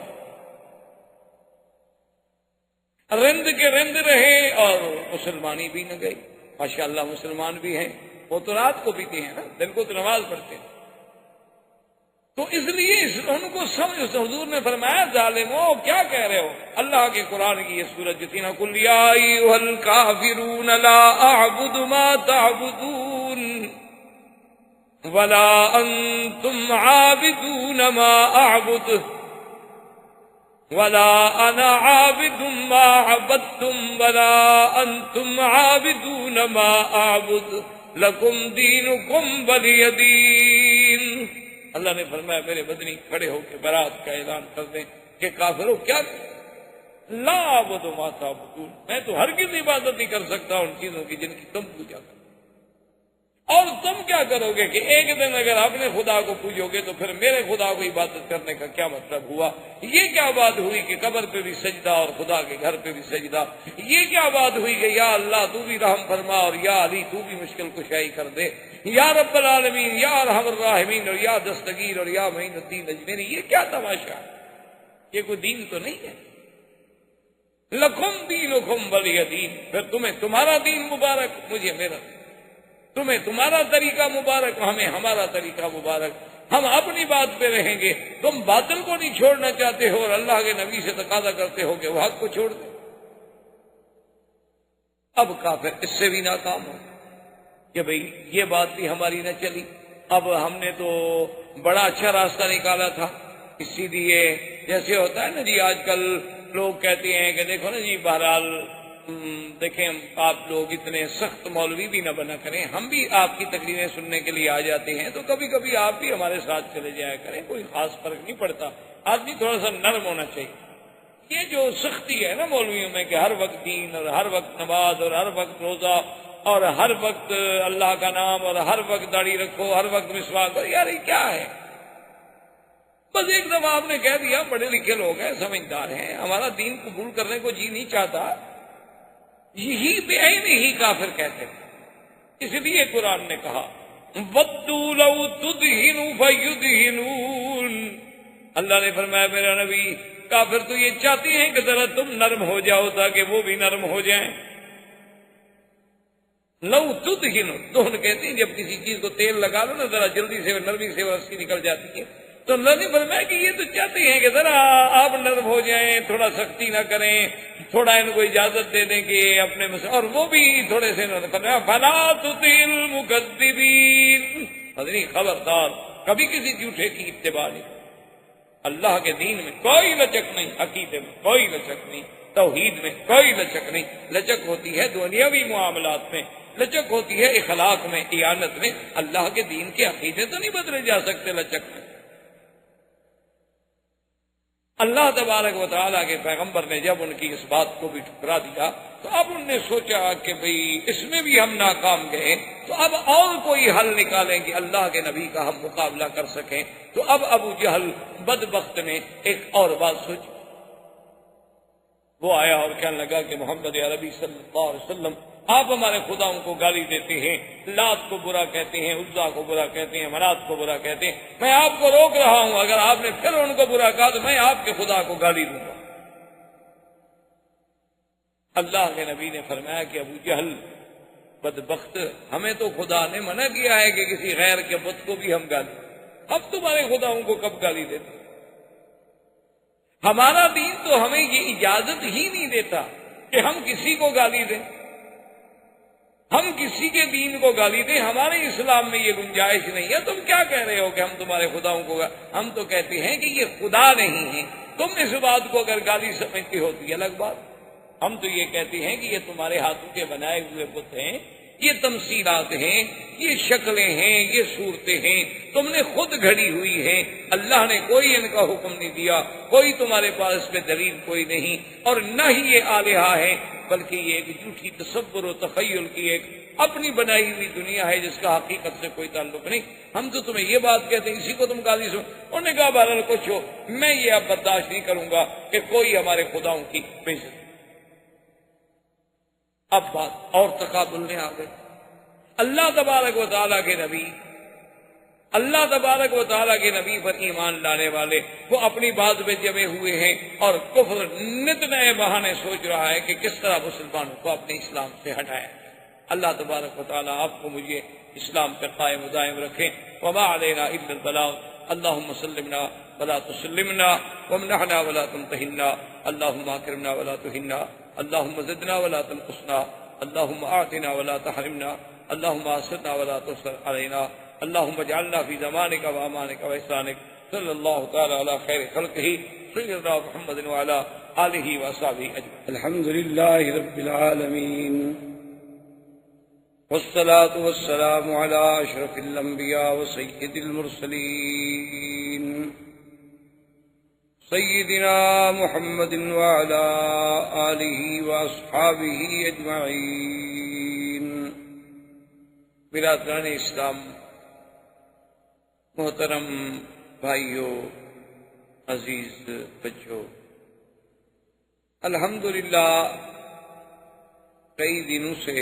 S2: رند کے رند رہے اور مسلمانی بھی نہ گئی. ماشاءاللہ مسلمان بھی ہیں, وہ تو رات کو پیتے ہیں نا, دن کو تو نماز پڑھتے ہیں. تو اس لیے ان کو سمجھ, حضور نے فرمایا ظالمو کیا کہہ رہے ہو. اللہ کے قرآن کی یہ سورت جو تھی نا, قل یا ایھا الکافرون لا اعبد ما تعبدون ولا انتم عابدون ما اعبد ولا انا عابد ما عبدتم ولا انتم عابدون ما اعبد لکم دینکم ولی دین. اللہ نے فرمایا میرے بدنی کھڑے ہو کے برات کا اعلان کر دیں کہ کافروں کیا لا اعبد ما تعبدون, میں تو ہرگز عبادت نہیں کر سکتا ان چیزوں کی جن کی تم پوجا کرو. اور تم کیا کرو گے کہ ایک دن اگر اپنے خدا کو پوجو گے تو پھر میرے خدا کو عبادت کرنے کا کیا مطلب ہوا. یہ کیا بات ہوئی کہ قبر پہ بھی سجدہ اور خدا کے گھر پہ بھی سجدہ. یہ کیا بات ہوئی کہ یا اللہ تو بھی رحم فرما اور یا علی تو بھی مشکل کشائی کر دے, یا رب العالمین, یا ارحم الراحمین, اور یا دستگیر, اور یا معین الدین اجمیری. یہ کیا تماشا ہے, یہ کوئی دین تو نہیں ہے. لکم دینکم ولی دین, پھر تمہیں تمہارا دین مبارک, مجھے میرا. تمہیں تمہارا طریقہ مبارک, ہمیں ہمارا طریقہ مبارک. ہم اپنی بات پہ رہیں گے, تم باطل کو نہیں چھوڑنا چاہتے ہو اور اللہ کے نبی سے تقاضا کرتے ہو کہ وہ حق کو چھوڑ دے. اب کافر اس سے بھی ناکام ہو کہ بھئی یہ بات بھی ہماری نہ چلی. اب ہم نے تو بڑا اچھا راستہ نکالا تھا, اسی لیے جیسے ہوتا ہے نا جی, آج کل لوگ کہتے ہیں کہ دیکھو نا جی, بہرحال دیکھیں آپ لوگ اتنے سخت مولوی بھی نہ بنا کریں, ہم بھی آپ کی تقریریں سننے کے لیے آ جاتے ہیں, تو کبھی کبھی آپ بھی ہمارے ساتھ چلے جایا کریں, کوئی خاص فرق نہیں پڑتا. آدمی تھوڑا سا نرم ہونا چاہیے. یہ جو سختی ہے نا مولویوں میں کہ ہر وقت دین اور ہر وقت نماز اور ہر وقت روزہ اور ہر وقت اللہ کا نام اور ہر وقت داڑھی رکھو, ہر وقت مسواک کرو, یار یہ کیا ہے. بس ایک دفعہ آپ نے کہہ دیا, پڑھے لکھے لوگ ہیں, سمجھدار ہیں, ہمارا دین قبول کرنے کو جی نہیں چاہتا, یہی بے عین ہی کافر کہتے ہیں. اس لیے قرآن نے کہا وَدُّوا لَوْ تُدْهِنُوا فَيُدْهِنُونَ. اللہ نے فرمایا میرا نبی, کافر تو یہ چاہتے ہیں کہ ذرا تم نرم ہو جاؤ تاکہ وہ بھی نرم ہو جائیں. لو تدہنوا, دہن کہتے ہیں جب کسی چیز کو تیل لگا لو نا ذرا جلدی سے نرمی سے رسی نکل جاتی ہے. تو اللہ نے فرمایا کہ یہ تو چاہتے ہیں کہ ذرا آپ نرم ہو جائیں, تھوڑا سختی نہ کریں, تھوڑا ان کو اجازت دے دیں کہ اپنے اور وہ بھی تھوڑے سے فرمایا فلا تطع المکذبین. حضرت خبردار, کبھی کسی جھوٹے کی اتباع نہیں. اللہ کے دین میں کوئی لچک نہیں, عقیدے میں کوئی لچک نہیں, توحید میں کوئی لچک نہیں. لچک ہوتی ہے دنیاوی معاملات میں, لچک ہوتی ہے اخلاق میں, ایانت میں. اللہ کے دین کے عقیدے تو نہیں بدلے جا سکتے لچک میں. اللہ تبارک و تعالیٰ کے پیغمبر نے جب ان کی اس بات کو بھی ٹھکرا دیا تو اب انہوں نے سوچا کہ بھئی اس میں بھی ہم ناکام گئے, تو اب اور کوئی حل نکالیں کہ اللہ کے نبی کا ہم مقابلہ کر سکیں. تو اب ابو جہل بدبخت نے ایک اور بات سوچی. وہ آیا اور کہنے لگا کہ محمد عربی صلی اللہ علیہ وسلم, آپ ہمارے خداؤں کو گالی دیتے ہیں, لات کو برا کہتے ہیں, عزا کو برا کہتے ہیں, منات کو برا کہتے ہیں. میں آپ کو روک رہا ہوں, اگر آپ نے پھر ان کو برا کہا تو میں آپ کے خدا کو گالی دوں گا. اللہ کے نبی نے فرمایا کہ ابو جہل بدبخت, ہمیں تو خدا نے منع کیا ہے کہ کسی غیر کے بت کو بھی ہم گالی, اب تمہارے خداؤں کو کب گالی دیتے. ہمارا دین تو ہمیں یہ اجازت ہی نہیں دیتا کہ ہم کسی کو گالی دیں, ہم کسی کے دین کو گالی دیں. ہمارے اسلام میں یہ گنجائش نہیں ہے. تم کیا کہہ رہے ہو کہ ہم تمہارے خداؤں کو ہم تو کہتے ہیں کہ یہ خدا نہیں ہے. تم اس بات کو اگر گالی سمجھتی ہوتی ہے الگ بات. ہم تو یہ کہتے ہیں کہ یہ تمہارے ہاتھوں کے بنائے ہوئے بت ہیں, یہ تمثیلات ہیں, یہ شکلیں ہیں, یہ صورتیں ہیں, تم نے خود گھڑی ہوئی ہیں. اللہ نے کوئی ان کا حکم نہیں دیا, کوئی تمہارے پاس اس پہ دلیل کوئی نہیں, اور نہ ہی یہ آلہہ ہیں. بلکہ یہ ایک جھوٹی تصور و تخیل کی ایک اپنی بنائی ہوئی دنیا ہے جس کا حقیقت سے کوئی تعلق نہیں. ہم تو تمہیں یہ بات کہتے ہیں، اسی کو تم قاضی سو. انہوں نے کہا بہرحال کچھ ہو، میں یہ اب برداشت نہیں کروں گا کہ کوئی ہمارے خداؤں کی بےعزتی. اب بات اور تقابل میں آ گئی. اللہ تبارک و تعالیٰ کے نبی، اللہ تبارک و تعالیٰ کے نبی پر ایمان لانے والے وہ اپنی بات میں جمے ہوئے ہیں اور کفر نت نئے بہانے سوچ رہا ہے کہ کس طرح مسلمانوں کو اپنے اسلام سے ہٹایا. اللہ تبارک و تعالیٰ آپ کو مجھے اسلام پہ قائم و دائم رکھیں. وما علینا الا البلاغ. اللہم سلمنا ولا تسلمنا وامنحنا ولا تمتحنا. اللہم اکرمنا ولا تہنا. اللہم زدنا ولا تنقصنا. اللہم اعطنا ولا تحرمنا. اللہم آسرنا ولا تؤثر علینا. اللہم اجعلنا فی زمانک و امانک و احسانک. صلی اللہ تعالی علی خیر خلقہ سیدنا محمد وعلی آلہ وصحبہ اجمعین. الحمد للہ رب العالمین والصلاة والسلام على اشرف الانبیاء وسید المرسلین سیدنا محمد وعلی آلہ واصحابہ اجمعین. برادران اسلام، محترم بھائیوں، عزیز بچوں، الحمدللہ کئی دنوں سے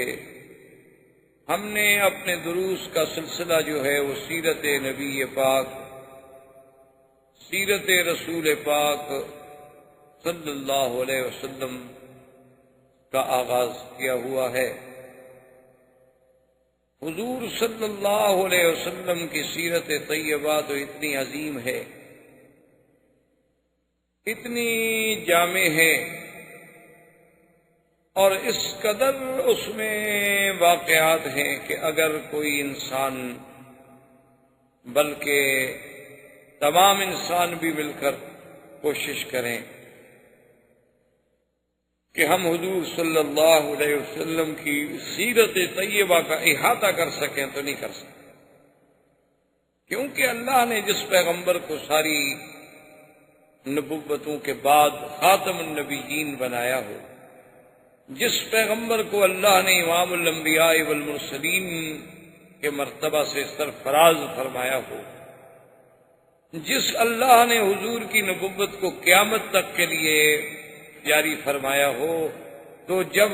S2: ہم نے اپنے دروس کا سلسلہ جو ہے وہ سیرت نبی پاک، سیرت رسول پاک صلی اللہ علیہ وسلم کا آغاز کیا ہوا ہے. حضور صلی اللہ علیہ وسلم کی سیرت طیبہ تو اتنی عظیم ہے، اتنی جامع ہے، اور اس قدر اس میں واقعات ہیں کہ اگر کوئی انسان بلکہ تمام انسان بھی مل کر کوشش کریں کہ ہم حضور صلی اللہ علیہ وسلم کی سیرت طیبہ کا احاطہ کر سکیں تو نہیں کر سکتے. کیونکہ اللہ نے جس پیغمبر کو ساری نبوتوں کے بعد خاتم النبیین بنایا ہو، جس پیغمبر کو اللہ نے امام الانبیاء والمرسلین کے مرتبہ سے سرفراز فرمایا ہو، جس اللہ نے حضور کی نبوت کو قیامت تک کے لیے جاری فرمایا ہو، تو جب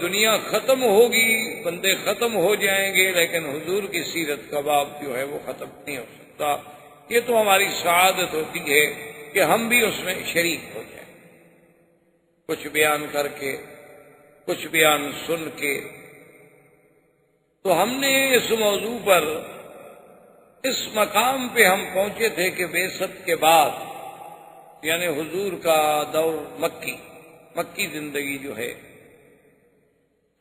S2: دنیا ختم ہوگی، بندے ختم ہو جائیں گے، لیکن حضور کی سیرت کا باب جو ہے وہ ختم نہیں ہو سکتا. یہ تو ہماری سعادت ہوتی ہے کہ ہم بھی اس میں شریک ہو جائیں، کچھ بیان کر کے، کچھ بیان سن کے. تو ہم نے اس موضوع پر، اس مقام پہ ہم پہنچے تھے کہ بعثت کے بعد، یعنی حضور کا دور مکی زندگی جو ہے،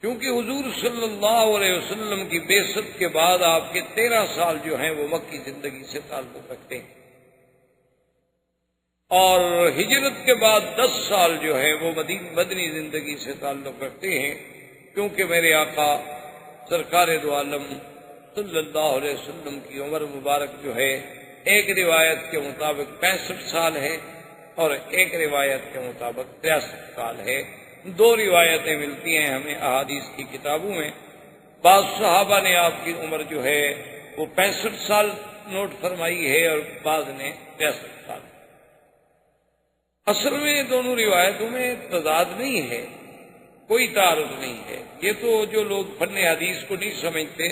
S2: کیونکہ حضور صلی اللہ علیہ وسلم کی بعثت کے بعد آپ کے 13 سال جو ہیں وہ مکی زندگی سے تعلق رکھتے ہیں، اور ہجرت کے بعد 10 سال جو ہے وہ مدنی زندگی سے تعلق رکھتے ہیں. کیونکہ میرے آقا سرکار دو عالم صلی اللہ علیہ وسلم کی عمر مبارک جو ہے ایک روایت کے مطابق 65 سال ہے اور ایک روایت کے مطابق 63 سال ہے. 2 روایتیں ملتی ہیں ہمیں احادیث کی کتابوں میں. بعض صحابہ نے آپ کی عمر جو ہے وہ 65 سال نوٹ فرمائی ہے اور بعض نے 63 سال. اصل میں دونوں روایتوں میں تضاد نہیں ہے، کوئی تعارض نہیں ہے. یہ تو جو لوگ فن حدیث کو نہیں سمجھتے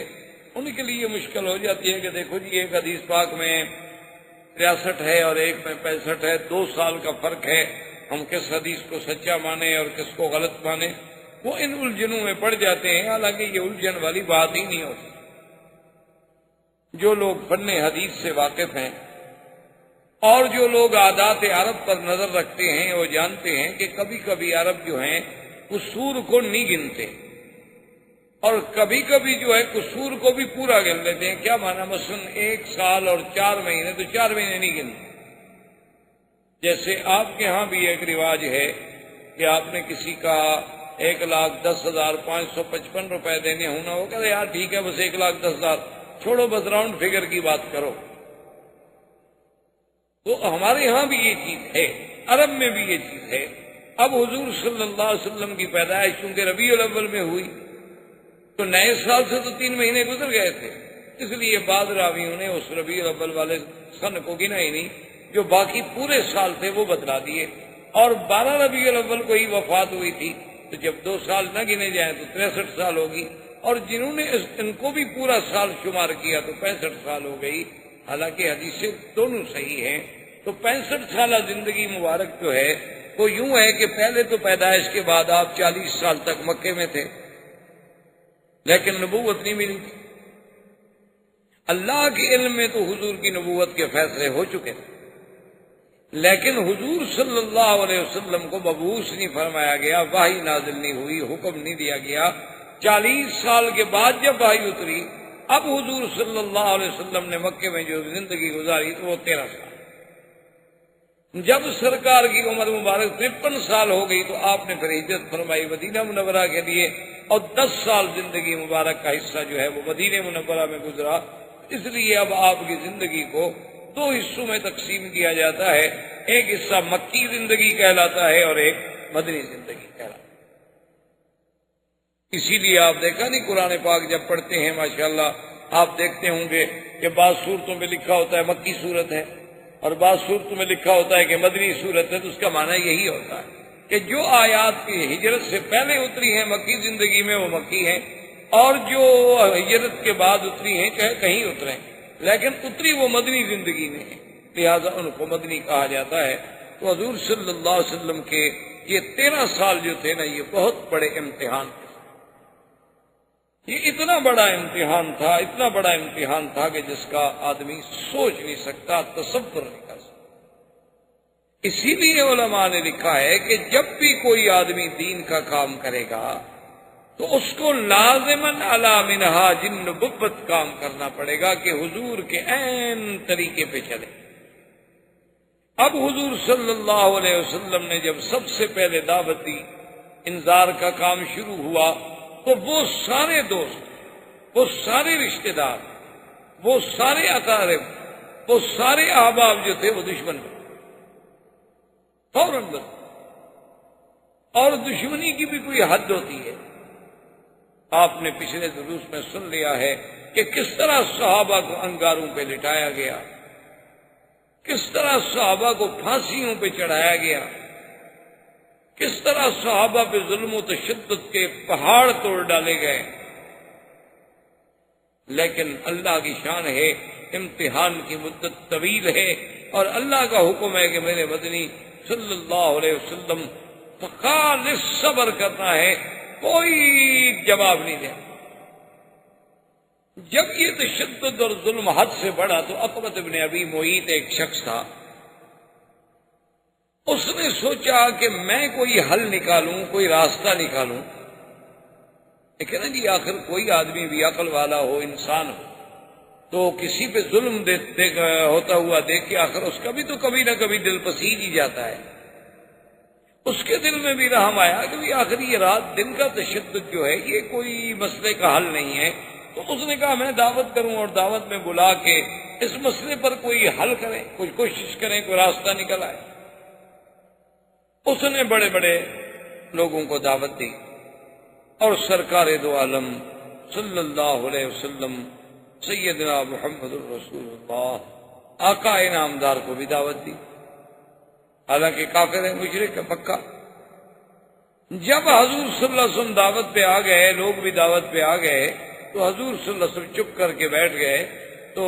S2: ان کے لیے مشکل ہو جاتی ہے کہ دیکھو جی ایک حدیث پاک میں 63 ہے اور ایک میں 65 ہے، 2 سال کا فرق ہے، ہم کس حدیث کو سچا مانیں اور کس کو غلط مانیں. وہ ان الجھنوں میں پڑ جاتے ہیں، حالانکہ یہ الجھن والی بات ہی نہیں ہوتی. جو لوگ فن حدیث سے واقف ہیں اور جو لوگ عادات عرب پر نظر رکھتے ہیں وہ جانتے ہیں کہ کبھی کبھی عرب جو ہیں قصور کو نہیں گنتے اور کبھی کبھی جو ہے قصور کو بھی پورا گن لیتے ہیں. کیا مانا؟ مثلا 1 سال اور 4 مہینے تو 4 مہینے نہیں گنتے. جیسے آپ کے ہاں بھی ایک رواج ہے کہ آپ نے کسی کا 1,10,555 روپے دینے ہونا، وہ کہتے یار ٹھیک ہے بس 1,10,000 چھوڑو، بس راؤنڈ فگر کی بات کرو. تو ہمارے ہاں بھی یہ چیز ہے، عرب میں بھی یہ چیز ہے اب حضور صلی اللہ علیہ وسلم کی پیدائش چونکہ ربیع الاول میں ہوئی تو نئے سال سے تو 3 مہینے گزر گئے تھے، اس لیے بعض راویوں نے اس ربیع الاول والے سن کو گنا ہی نہیں، جو باقی پورے سال تھے وہ بتلا دیے، اور 12 ربیع الاول کو ہی وفات ہوئی تھی، تو جب 2 سال نہ گنے جائیں تو 63 سال ہوگی، اور جنہوں نے ان کو بھی پورا سال شمار کیا تو 65 سال ہو گئی، حالانکہ حدیثیں دونوں صحیح ہیں۔ تو 65 سالہ زندگی مبارک جو ہے وہ یوں ہے کہ پہلے تو پیدائش کے بعد آپ 40 سال تک مکے میں تھے، لیکن نبوت نہیں ملی تھی۔ اللہ کے علم میں تو حضور کی نبوت کے فیصلے ہو چکے تھے، لیکن حضور صلی اللہ علیہ وسلم کو مبعوث نہیں فرمایا گیا، وحی نازل نہیں ہوئی، حکم نہیں دیا گیا۔ 40 سال کے بعد جب وحی اتری، اب حضور صلی اللہ علیہ وسلم نے مکے میں جو زندگی گزاری تو وہ 13 سال۔ جب سرکار کی عمر مبارک 53 سال ہو گئی تو آپ نے پھر ہجرت فرمائی مدینہ منورہ کے لیے، اور 10 سال زندگی مبارک کا حصہ جو ہے وہ مدینہ منورہ میں گزرا۔ اس لیے اب آپ کی زندگی کو 2 حصوں میں تقسیم کیا جاتا ہے، ایک حصہ مکی زندگی کہلاتا ہے اور ایک مدنی زندگی کہلاتا ہے۔ اسی لیے آپ دیکھا نہیں قرآن پاک جب پڑھتے ہیں ماشاءاللہ آپ دیکھتے ہوں گے کہ بعض صورتوں میں لکھا ہوتا ہے مکی صورت ہے اور بعض صورتوں میں لکھا ہوتا ہے کہ مدنی صورت ہے، تو اس کا معنی یہی ہوتا ہے کہ جو آیات کی ہجرت سے پہلے اتری ہیں مکی زندگی میں وہ مکی ہیں، اور جو ہجرت کے بعد اتری ہیں چاہے کہیں اتریں لیکن اتری وہ مدنی زندگی میں ہے، لہذا ان کو مدنی کہا جاتا ہے۔ تو حضور صلی اللہ علیہ وسلم کے یہ 13 سال جو تھے نا یہ بہت بڑے امتحان تھے، یہ اتنا بڑا امتحان تھا، اتنا بڑا امتحان تھا کہ جس کا آدمی سوچ نہیں سکتا، تصور نہیں کر سکتا۔ اسی لیے علماء نے لکھا ہے کہ جب بھی کوئی آدمی دین کا کام کرے گا تو اس کو لازماً علی منہاج النبوت کام کرنا پڑے گا کہ حضور کے عین طریقے پہ چلے۔ اب حضور صلی اللہ علیہ وسلم نے جب سب سے پہلے دعوتی انذار کا کام شروع ہوا تو وہ سارے دوست، وہ سارے رشتہ دار، وہ سارے اقارب، وہ سارے احباب جو تھے وہ دشمن بنے فوراً بنے، اور دشمنی کی بھی کوئی حد ہوتی ہے۔ آپ نے پچھلے دروس میں سن لیا ہے کہ کس طرح صحابہ کو انگاروں پہ لٹایا گیا، کس طرح صحابہ کو پھانسیوں پہ چڑھایا گیا، کس طرح صحابہ پہ ظلم و تشدد کے پہاڑ توڑ ڈالے گئے، لیکن اللہ کی شان ہے امتحان کی مدت طویل ہے، اور اللہ کا حکم ہے کہ میرے مدنی صلی اللہ علیہ وسلم خالص صبر کرنا ہے، کوئی جواب نہیں دیا۔ جب یہ تشدد اور ظلم حد سے بڑھا تو عقبۃ بن ابی معیط ایک شخص تھا، اس نے سوچا کہ میں کوئی حل نکالوں، کوئی راستہ نکالوں، لیکن نا جی آخر کوئی آدمی بھی عقل والا ہو، انسان ہو، تو کسی پہ ظلم ہوتا ہوا دیکھ کے آخر اس کا بھی تو کبھی نہ کبھی دل پسیج ہی جاتا ہے۔ اس کے دل میں بھی رحم آیا کہ آخر یہ رات دن کا تشدد جو ہے یہ کوئی مسئلے کا حل نہیں ہے، تو اس نے کہا میں دعوت کروں اور دعوت میں بلا کے اس مسئلے پر کوئی حل کریں، کوئی کوشش کریں، کوئی راستہ نکل آئے۔ اس نے بڑے بڑے لوگوں کو دعوت دی اور سرکار دو عالم صلی اللہ علیہ وسلم سیدنا محمد الرسول اللہ آقا انعامدار کو بھی دعوت دی، حالانکہ کافر ہے، مشرک ہے پکا۔ جب حضور صلی اللہ علیہ وسلم دعوت پہ آ گئے، لوگ بھی دعوت پہ آ گئے، تو حضور صلی اللہ علیہ وسلم چپ کر کے بیٹھ گئے۔ تو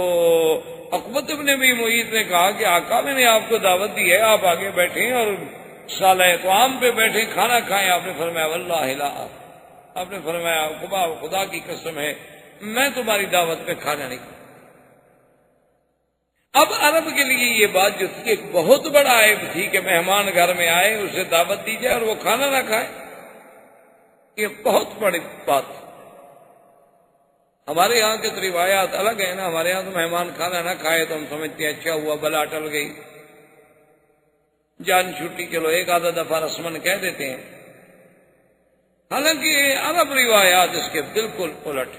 S2: عقبۃ بن ابی معیط نے کہا کہ آقا میں نے آپ کو دعوت دی ہے، آپ آگے بیٹھیں اور سالہ طعام پہ بیٹھیں، کھانا کھائیں۔ آپ نے فرمایا واللہ لا، آپ نے فرمایا خدا کی قسم ہے میں تمہاری دعوت پہ کھانا نہیں کھاؤں۔ اب عرب کے لیے یہ بات جو تھی ایک بہت بڑا عیب تھی کہ مہمان گھر میں آئے، اسے دعوت دی جائے اور وہ کھانا نہ کھائے، یہ بہت بڑی بات تھی۔ ہمارے یہاں کے تو روایات الگ ہیں نا، ہمارے یہاں تو مہمان کھانا نہ کھائے تو ہم سمجھتے ہیں اچھا ہوا، بلا ٹل گئی، جان چھٹی، چلو ایک آدھا دفعہ رسمن کہہ دیتے ہیں، حالانکہ عرب روایات اس کے بالکل الٹ۔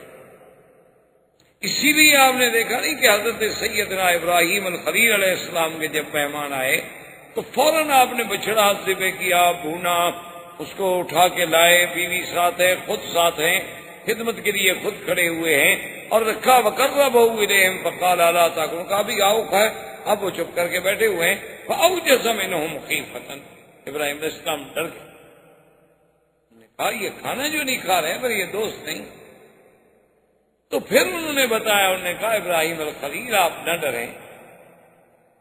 S2: اسی لیے آپ نے دیکھا نہیں کہ حضرت سیدنا ابراہیم الخلیل علیہ السلام کے جب مہمان آئے تو فوراً آپ نے بچڑا ذبح کیا، بھونا، اس کو اٹھا کے لائے، بیوی ساتھ ہے، خود ساتھ ہیں، خدمت کے لیے خود کھڑے ہوئے ہیں، اور رکھا وقربہ الیہم فقال الا تاکلون، کہا بھی آؤ کھائے۔ اب وہ چپ کر کے بیٹھے ہوئے ہیں۔ فاوجس منهم خیفۃ، ابراہیم علیہ السلام ڈر گئے، انہوں نے کہا یہ کھانا جو نہیں کھا رہے پر یہ دوست نہیں۔ تو پھر انہوں نے بتایا، انہوں نے کہا ابراہیم الخلیل آپ نہ ڈریں،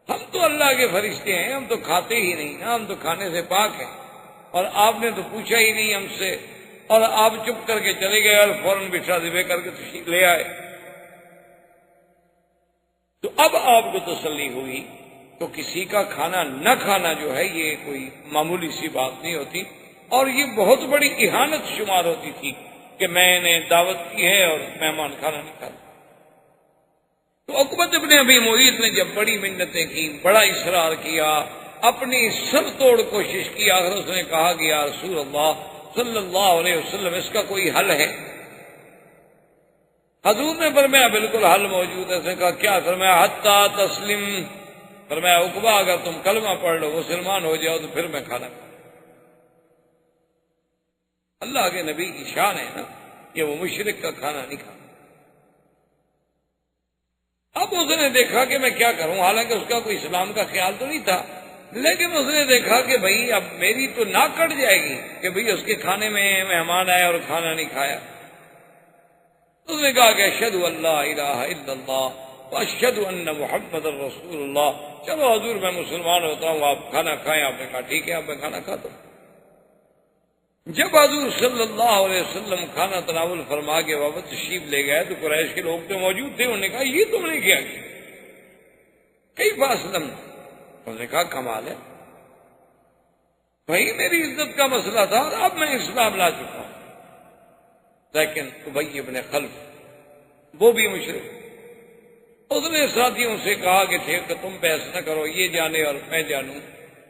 S2: ہم تو اللہ کے فرشتے ہیں، ہم تو کھاتے ہی نہیں نا، ہم تو کھانے سے پاک ہیں، اور آپ نے تو پوچھا ہی نہیں ہم سے، اور آپ چپ کر کے چلے گئے اور فوراً بچھڑا ذبح کر کے تشریف لے آئے۔ تو اب آپ کو تسلی ہوئی۔ تو کسی کا کھانا نہ کھانا جو ہے یہ کوئی معمولی سی بات نہیں ہوتی، اور یہ بہت بڑی اہانت شمار ہوتی تھی کہ میں نے دعوت کی ہے اور مہمان کھانا نہیں کھاتا۔ تو عقبۃ ابن ابی معیط نے جب بڑی منتیں کی، بڑا اصرار کیا، اپنی سر توڑ کوشش کی، آخر اس نے کہا کہ یا رسول اللہ صلی اللہ علیہ وسلم اس کا کوئی حل ہے؟ حضور نے فرمایا بالکل حل موجود ہے۔ اس نے کہا کیا؟ فرمایا حتی تسلم، فرمایا عقبہ اگر تم کلمہ پڑھ لو، مسلمان ہو جاؤ، تو پھر میں کھانا کھاؤں۔ اللہ کے نبی کی شان ہے نا کہ وہ مشرک کا کھانا نہیں کھاتا۔ اب اس نے دیکھا کہ میں کیا کروں، حالانکہ اس کا کوئی اسلام کا خیال تو نہیں تھا، لیکن اس نے دیکھا کہ بھئی اب میری تو ناک کٹ جائے گی کہ بھئی اس کے کھانے میں مہمان آئے اور کھانا نہیں کھایا۔ اس نے کہا کہ اشہد ان لا الہ الا اللہ واشہد ان محمد رسول اللہ، چلو حضور میں مسلمان ہوتا ہوں، آپ کھانا کھائیں۔ آپ نے کہا ٹھیک ہے، اب میں کھانا کھاتا ہوں۔ جب حضور صلی اللہ علیہ وسلم کھانا تناول فرما کے واپس تشریف لے گئے تو قریش کے لوگ تو موجود تھے، انہوں نے کہا یہ تم نے کیا کیف اسلم؟ انہوں نے کہا کمال ہے بھائی، میری عزت کا مسئلہ تھا اور اب میں اسلام لا چکا ہوں۔ لیکن ابی ابن خلف وہ بھی مشرک، اس نے ساتھیوں سے کہا کہ ٹھیک ہے تم بحث نہ کرو، یہ جانے اور میں جانوں۔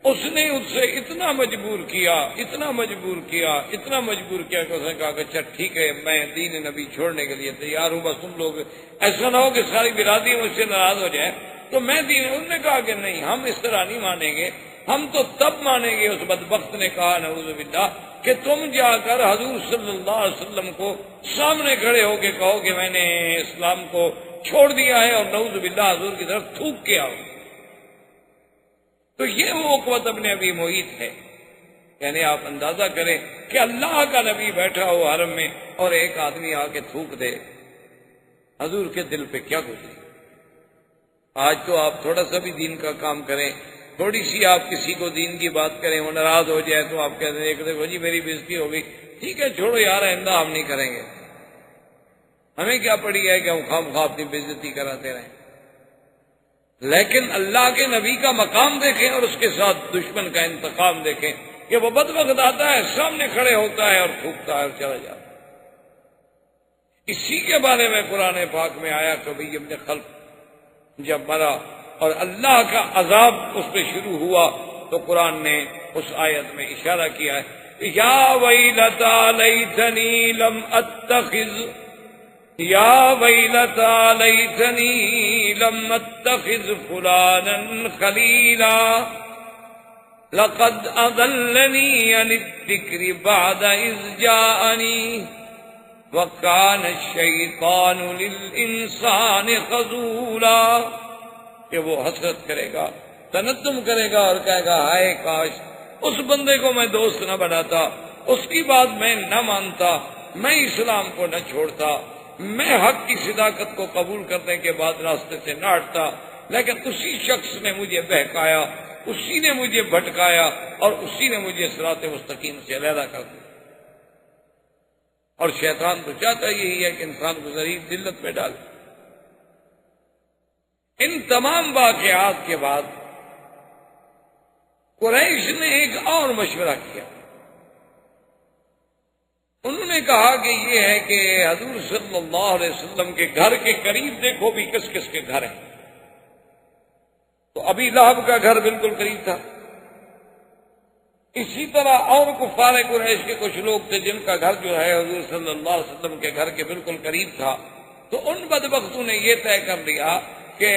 S2: اس نے اس سے اتنا مجبور کیا، اتنا مجبور کیا، اتنا مجبور کیا کہ اس نے کہا کہ اچھا ٹھیک ہے میں دین نبی چھوڑنے کے لیے تیار ہوں، بس تم لوگ ایسا نہ ہو کہ ساری برادری مجھ سے ناراض ہو جائے تو میں دین۔ انہوں نے کہا کہ نہیں، ہم اس طرح نہیں مانیں گے، ہم تو تب مانیں گے۔ اس بدبخت نے کہا نعوذ باللہ کہ تم جا کر حضور صلی اللہ علیہ وسلم کو سامنے کھڑے ہو کے کہو کہ میں نے اسلام کو چھوڑ دیا ہے، اور نعوذ باللہ حضور کی طرف تھوک کے آؤ۔ تو یہ وہ عقبۃ ابن ابی معیط ہے، یعنی آپ اندازہ کریں کہ اللہ کا نبی بیٹھا ہو حرم میں اور ایک آدمی آ کے تھوک دے، حضور کے دل پہ کیا گزری۔ آج تو آپ تھوڑا سا بھی دین کا کام کریں، تھوڑی سی آپ کسی کو دین کی بات کریں، وہ ناراض ہو جائے تو آپ کہتے ہیں ایک دیکھو جی میری بےزتی ہو گئی، ٹھیک ہے چھوڑو یار، آئندہ ہم نہیں کریں گے، ہمیں کیا پڑی ہے کہ ہم خواہ مخواہ اپنی بےزتی کراتے رہیں۔ لیکن اللہ کے نبی کا مقام دیکھیں اور اس کے ساتھ دشمن کا انتقام دیکھیں کہ وہ بدبخت آتا ہے، سامنے کھڑے ہوتا ہے اور تھوکتا ہے اور چلا جاتا ہے۔ اسی کے بارے میں قرآن پاک میں آیا کہ ابی ابن خلف جب مرا اور اللہ کا عذاب اس پہ شروع ہوا تو قرآن نے اس آیت میں اشارہ کیا ہے یا ویلتا لیتنی لم اتخذ، یا ویلتا لیتنی لم اتخذ فلانا خلیلا لقد اضلنی عن الذکر بعد اذ جاءنی وکان الشیطان للانسان خذولا، کہ وہ حسرت کرے گا، تندم کرے گا اور کہے گا ہائے کاش اس بندے کو میں دوست نہ بناتا، اس کی بات میں نہ مانتا، میں اسلام کو نہ چھوڑتا، میں حق کی صداقت کو قبول کرنے کے بعد راستے سے نہ ہٹتا، لیکن اسی شخص نے مجھے بہکایا، اسی نے مجھے بھٹکایا اور اسی نے مجھے صراط مستقیم سے علیحدہ کر دیا۔ اور شیطان تو چاہتا یہی ہے کہ انسان کو ذلیل ذلت میں ڈالے۔ ان تمام واقعات کے بعد قریش نے ایک اور مشورہ کیا، انہوں نے کہا کہ یہ ہے کہ حضور صلی اللہ علیہ وسلم کے گھر کے قریب دیکھو بھی کس کس کے گھر ہیں۔ تو ابی لہب کا گھر بالکل قریب تھا، اسی طرح اور کفار قریش کے کچھ لوگ تھے جن کا گھر جو ہے حضور صلی اللہ علیہ وسلم کے گھر کے بالکل قریب تھا۔ تو ان بدبختوں نے یہ طے کر لیا کہ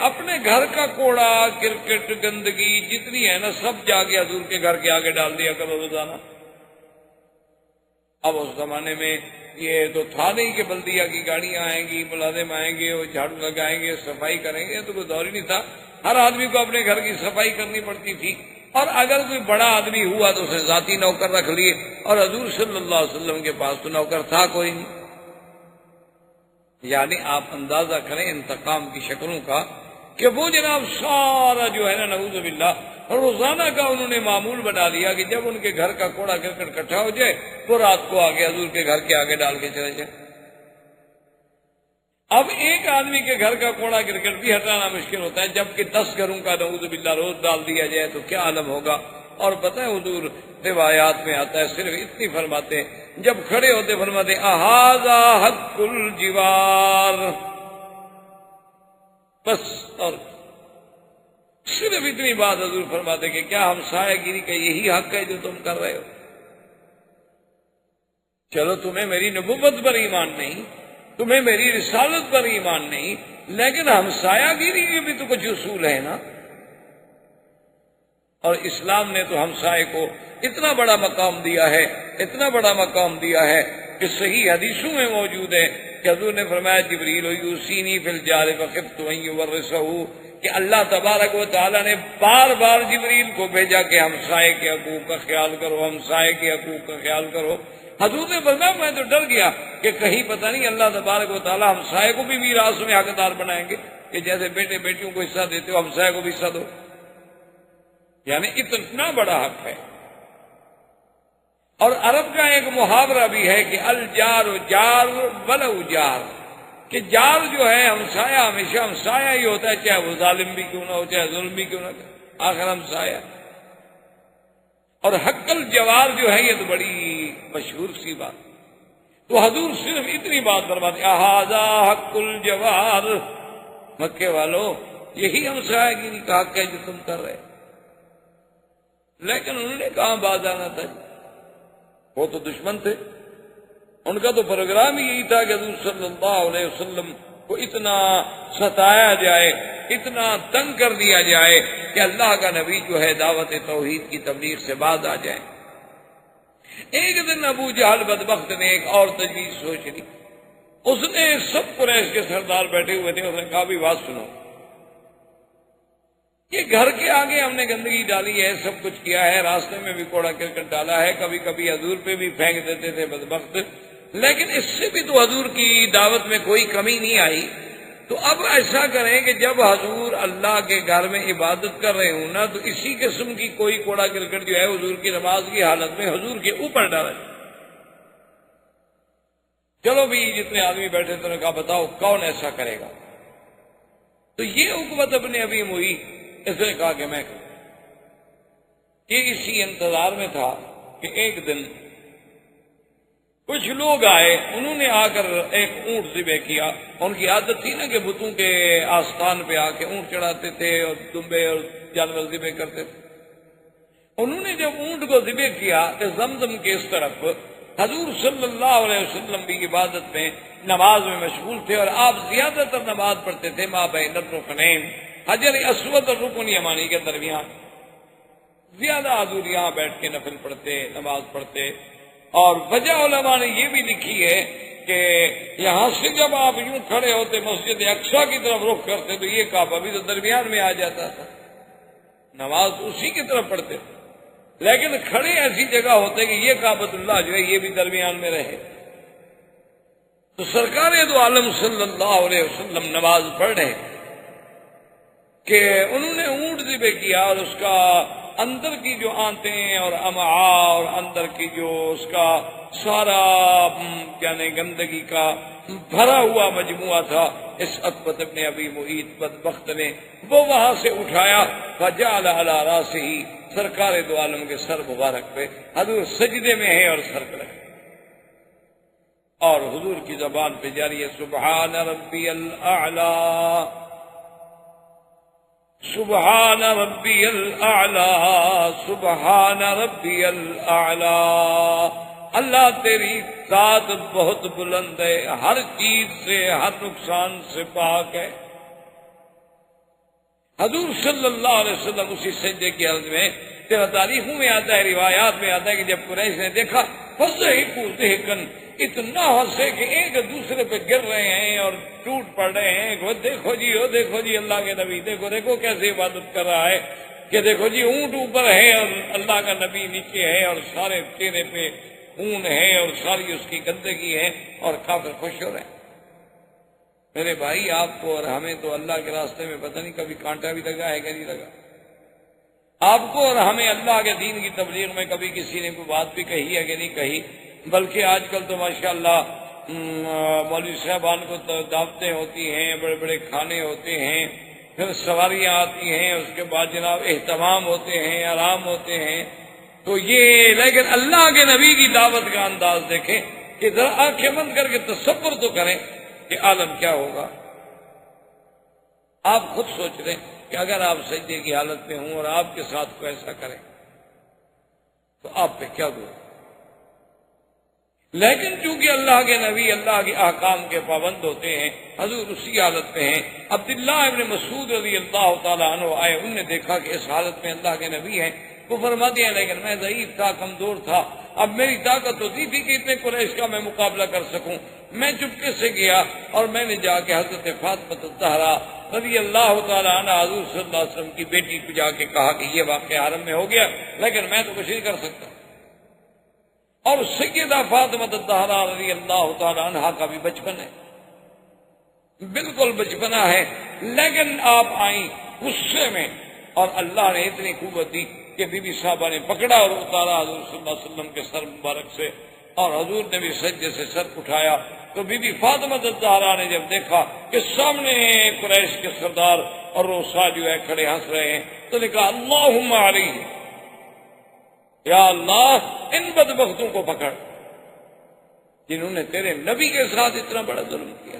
S2: اپنے گھر کا کوڑا کرکٹ گندگی جتنی ہے نا سب جا کے حضور کے گھر کے آگے ڈال دیا کرو روزانہ۔ اب اس زمانے میں یہ تو تھا نہیں کہ بلدیہ کی گاڑیاں آئیں گی، ملازم آئیں گے، وہ جھاڑو لگائیں گے، صفائی کریں گے، تو کوئی دور ہی نہیں تھا۔ ہر آدمی کو اپنے گھر کی صفائی کرنی پڑتی تھی، اور اگر کوئی بڑا آدمی ہوا تو اسے ذاتی نوکر رکھ لیے، اور حضور صلی اللہ علیہ وسلم کے پاس تو نوکر تھا کوئی نہیں۔ یعنی آپ اندازہ کریں انتقام کی شکلوں کا کہ وہ جناب سارا جو ہے نا نعوذ باللہ روزانہ کا انہوں نے معمول بنا دیا کہ جب ان کے گھر کا کوڑا کرکٹ اکٹھا ہو جائے وہ رات کو آگے حضور کے گھر کے آگے ڈال کے چلے جائے۔ اب ایک آدمی کے گھر کا کوڑا کرکٹ بھی ہٹانا مشکل ہوتا ہے، جبکہ 10 گھروں کا نعوذ باللہ روز ڈال دیا جائے تو کیا عالم ہوگا۔ اور پتہ ہے حضور روایات میں آتا ہے، صرف اتنی فرماتے ہیں، جب کھڑے ہوتے فرماتے اہذا حق الجوار، بس، اور صرف اتنی بات حضور فرماتے کہ کیا ہمسایہ گیری کا یہی حق ہے جو تم کر رہے ہو؟ چلو تمہیں میری نبوت پر ایمان نہیں، تمہیں میری رسالت پر ایمان نہیں، لیکن ہمسایہ گیری کے بھی تو کچھ اصول ہے نا۔ اور اسلام نے تو ہمسائے کو اتنا بڑا مقام دیا ہے، اتنا بڑا مقام دیا ہے کہ صحیح حدیثوں میں موجود ہے کہ حضور نے فرمایا جبریل یوصینی فی الجار فخفت ان یورثہ، کہ اللہ تبارک و تعالیٰ نے بار بار جبریل کو بھیجا کہ ہمسائے کے حقوق کا خیال کرو، ہمسائے کے حقوق کا خیال کرو۔ حضور نے فرمایا میں تو ڈر گیا کہ کہیں پتہ نہیں اللہ تبارک و تعالیٰ ہمسائے کو بھی میراث میں حقدار بنائیں گے کہ جیسے بیٹے بیٹیوں کو حصہ دیتے ہو ہمسائے کو بھی حصہ دو، یعنی اتنا بڑا حق ہے۔ اور عرب کا ایک محاورہ بھی ہے کہ الجار جار ولو جار، کہ جار جو ہے ہمسایہ ہمیشہ ہمسایہ ہی ہوتا ہے، چاہے وہ ظالم بھی کیوں نہ ہو، چاہے ظلم بھی کیوں نہ ہو، آخر ہمسایہ۔ اور حق الجوار جو ہے یہ تو بڑی مشہور سی بات، تو حضور صرف اتنی بات فرماتے اہذا حق الجوار، مکے والو یہی ہمسایہ گیری کا حق ہے جو تم کر رہے۔ لیکن انہوں نے کہاں باز آنا تھا، وہ تو دشمن تھے، ان کا تو پروگرام ہی یہی تھا کہ حضور صلی اللہ علیہ وسلم کو اتنا ستایا جائے، اتنا تنگ کر دیا جائے کہ اللہ کا نبی جو ہے دعوت توحید کی تبلیغ سے باز آ جائے۔ ایک دن ابو جہل بدبخت نے ایک اور تجویز سوچ لی، اس نے سب قریش کے سردار بیٹھے ہوئے تھے، اس نے کہا بھی بات سنو، یہ گھر کے آگے ہم نے گندگی ڈالی ہے، سب کچھ کیا ہے، راستے میں بھی کوڑا کرکٹ ڈالا ہے، کبھی کبھی حضور پہ بھی پھینک دیتے تھے بدبخت، لیکن اس سے بھی تو حضور کی دعوت میں کوئی کمی نہیں آئی، تو اب ایسا کریں کہ جب حضور اللہ کے گھر میں عبادت کر رہے ہوں نا تو اسی قسم کی کوئی کوڑا کرکٹ جو ہے حضور کی نماز کی حالت میں حضور کے اوپر ڈالے۔ چلو بھی جتنے آدمی بیٹھے تو نے کہا بتاؤ کون ایسا کرے گا؟ تو یہ عقبۃ ابن ابی معیط اس نے کہا کہ میں کروں۔ یہ اسی انتظار میں تھا کہ ایک دن کچھ لوگ آئے، انہوں نے آ کر ایک اونٹ ذبح کیا، ان کی عادت تھی نا کہ بتوں کے آستان پہ آ کے اونٹ چڑھاتے تھے اور دمبے اور جانور ذبح کرتے تھے۔ انہوں نے جب اونٹ کو ذبح کیا تو زمزم کے اس طرف حضور صلی اللہ علیہ وسلم بھی عبادت میں نماز میں مشغول تھے، اور آپ زیادہ تر نماز پڑھتے تھے ما بین الرکنین، حجر اسود اور رکن یمانی کے درمیان، زیادہ حضور یہاں بیٹھ کے نفل پڑھتے، نماز پڑھتے۔ اور وجہ علماء نے یہ بھی لکھی ہے کہ یہاں سے جب آپ یوں کھڑے ہوتے مسجد اقصیٰ کی طرف رخ کرتے تو یہ کعبہ بھی تو درمیان میں آ جاتا تھا، نماز اسی کی طرف پڑھتے، لیکن کھڑے ایسی جگہ ہوتے کہ یہ کعبۃ اللہ جو ہے یہ بھی درمیان میں رہے۔ تو سرکار دو عالم صلی اللہ علیہ وسلم نماز پڑھ رہے کہ انہوں نے اونٹ ذبح کیا، اور اس کا اندر کی جو آنتیں اور امعاء اور اندر کی جو اس کا سارا یعنی گندگی کا بھرا ہوا مجموعہ تھا، اس عقبۃ ابن ابی معیط بدبخت نے وہ وہاں سے اٹھایا، فجعل علی راسہ، سرکار دو عالم کے سر مبارک پہ، حضور سجدے میں ہے اور سر پہ رکھے، اور حضور کی زبان پہ جاری ہے سبحان ربی الاعلی، سبحان ربی الاعلی، سبحان ربی الاعلی، اللہ تیری ذات بہت بلند ہے، ہر چیز سے ہر نقصان سے پاک ہے، حضور صلی اللہ علیہ وسلم اسی سجدے کی حالت میں، تیرا تاریخوں میں آتا ہے، روایات میں آتا ہے کہ جب قریش نے دیکھا فضحکوا ضحکا، اتنا ہنسے کہ ایک دوسرے پہ گر رہے ہیں اور ٹوٹ پڑ رہے ہیں، وہ دیکھو جی اللہ کے نبی، دیکھو کیسے عبادت کر رہا ہے، کہ دیکھو جی اونٹ اوپر ہے اور اللہ کا نبی نیچے ہے اور سارے چہرے پہ خون ہے اور ساری اس کی گندگی ہے اور کافر خوش ہو رہے ہیں۔ میرے بھائی، آپ کو اور ہمیں تو اللہ کے راستے میں پتہ نہیں کبھی کانٹا بھی لگا ہے کہ نہیں لگا۔ آپ کو اور ہمیں اللہ کے دین کی تبلیغ میں کبھی کسی نے کوئی بات بھی کہی ہے کہ نہیں کہی، بلکہ آج کل تو ماشاءاللہ مولوی صاحبان کو دعوتیں ہوتی ہیں، بڑے بڑے کھانے ہوتے ہیں، پھر سواریاں آتی ہیں، اس کے بعد جناب اہتمام ہوتے ہیں، آرام ہوتے ہیں، تو یہ لیکن اللہ کے نبی کی دعوت کا انداز دیکھیں کہ ذرا آنکھیں بند کر کے تصور تو کریں کہ عالم کیا ہوگا۔ آپ خود سوچ رہے ہیں کہ اگر آپ سجدے کی حالت میں ہوں اور آپ کے ساتھ کوئی ایسا کریں تو آپ پہ کیا دعا۔ لیکن چونکہ اللہ کے نبی اللہ کے احکام کے پابند ہوتے ہیں، حضور اسی حالت میں ہیں۔ عبداللہ ابن مسعود رضی اللہ تعالیٰ عنہ آئے، انہوں نے دیکھا کہ اس حالت میں اللہ کے نبی ہیں، وہ فرماتے ہیں لیکن میں ضعیف تھا، کمزور تھا، اب میری طاقت ہوتی تھی کہ اتنے قریش کا میں مقابلہ کر سکوں، میں چپکے سے گیا اور میں نے جا کے حضرت فاطمہ الزہرا رضی اللہ تعالیٰ عنہ حضور صلی اللہ علیہ وسلم کی بیٹی کو جا کے کہا کہ یہ واقعہ حرم میں ہو گیا، لیکن میں تو کچھ نہیں کر سکتا۔ اور سیدہ فاطمہ الزہرا رضی اللہ تعالیٰ عنہ کا بھی بچپن ہے، بالکل بچپنا ہے، لیکن آپ آئیں غصے میں اور اللہ نے اتنی قوت دی کہ بی بی صاحبہ نے پکڑا اور اتارا حضور صلی اللہ علیہ وسلم کے سر مبارک سے، اور حضور نے بھی سجدے سے سر اٹھایا تو بی بی فاطمہ الزہرا نے جب دیکھا کہ سامنے قریش کے سردار اور روسا جو ہے کھڑے ہنس رہے ہیں تو نے کہا اللہم علیہ، یا اللہ ان بدبختوں کو پکڑ جنہوں نے تیرے نبی کے ساتھ اتنا بڑا ظلم کیا،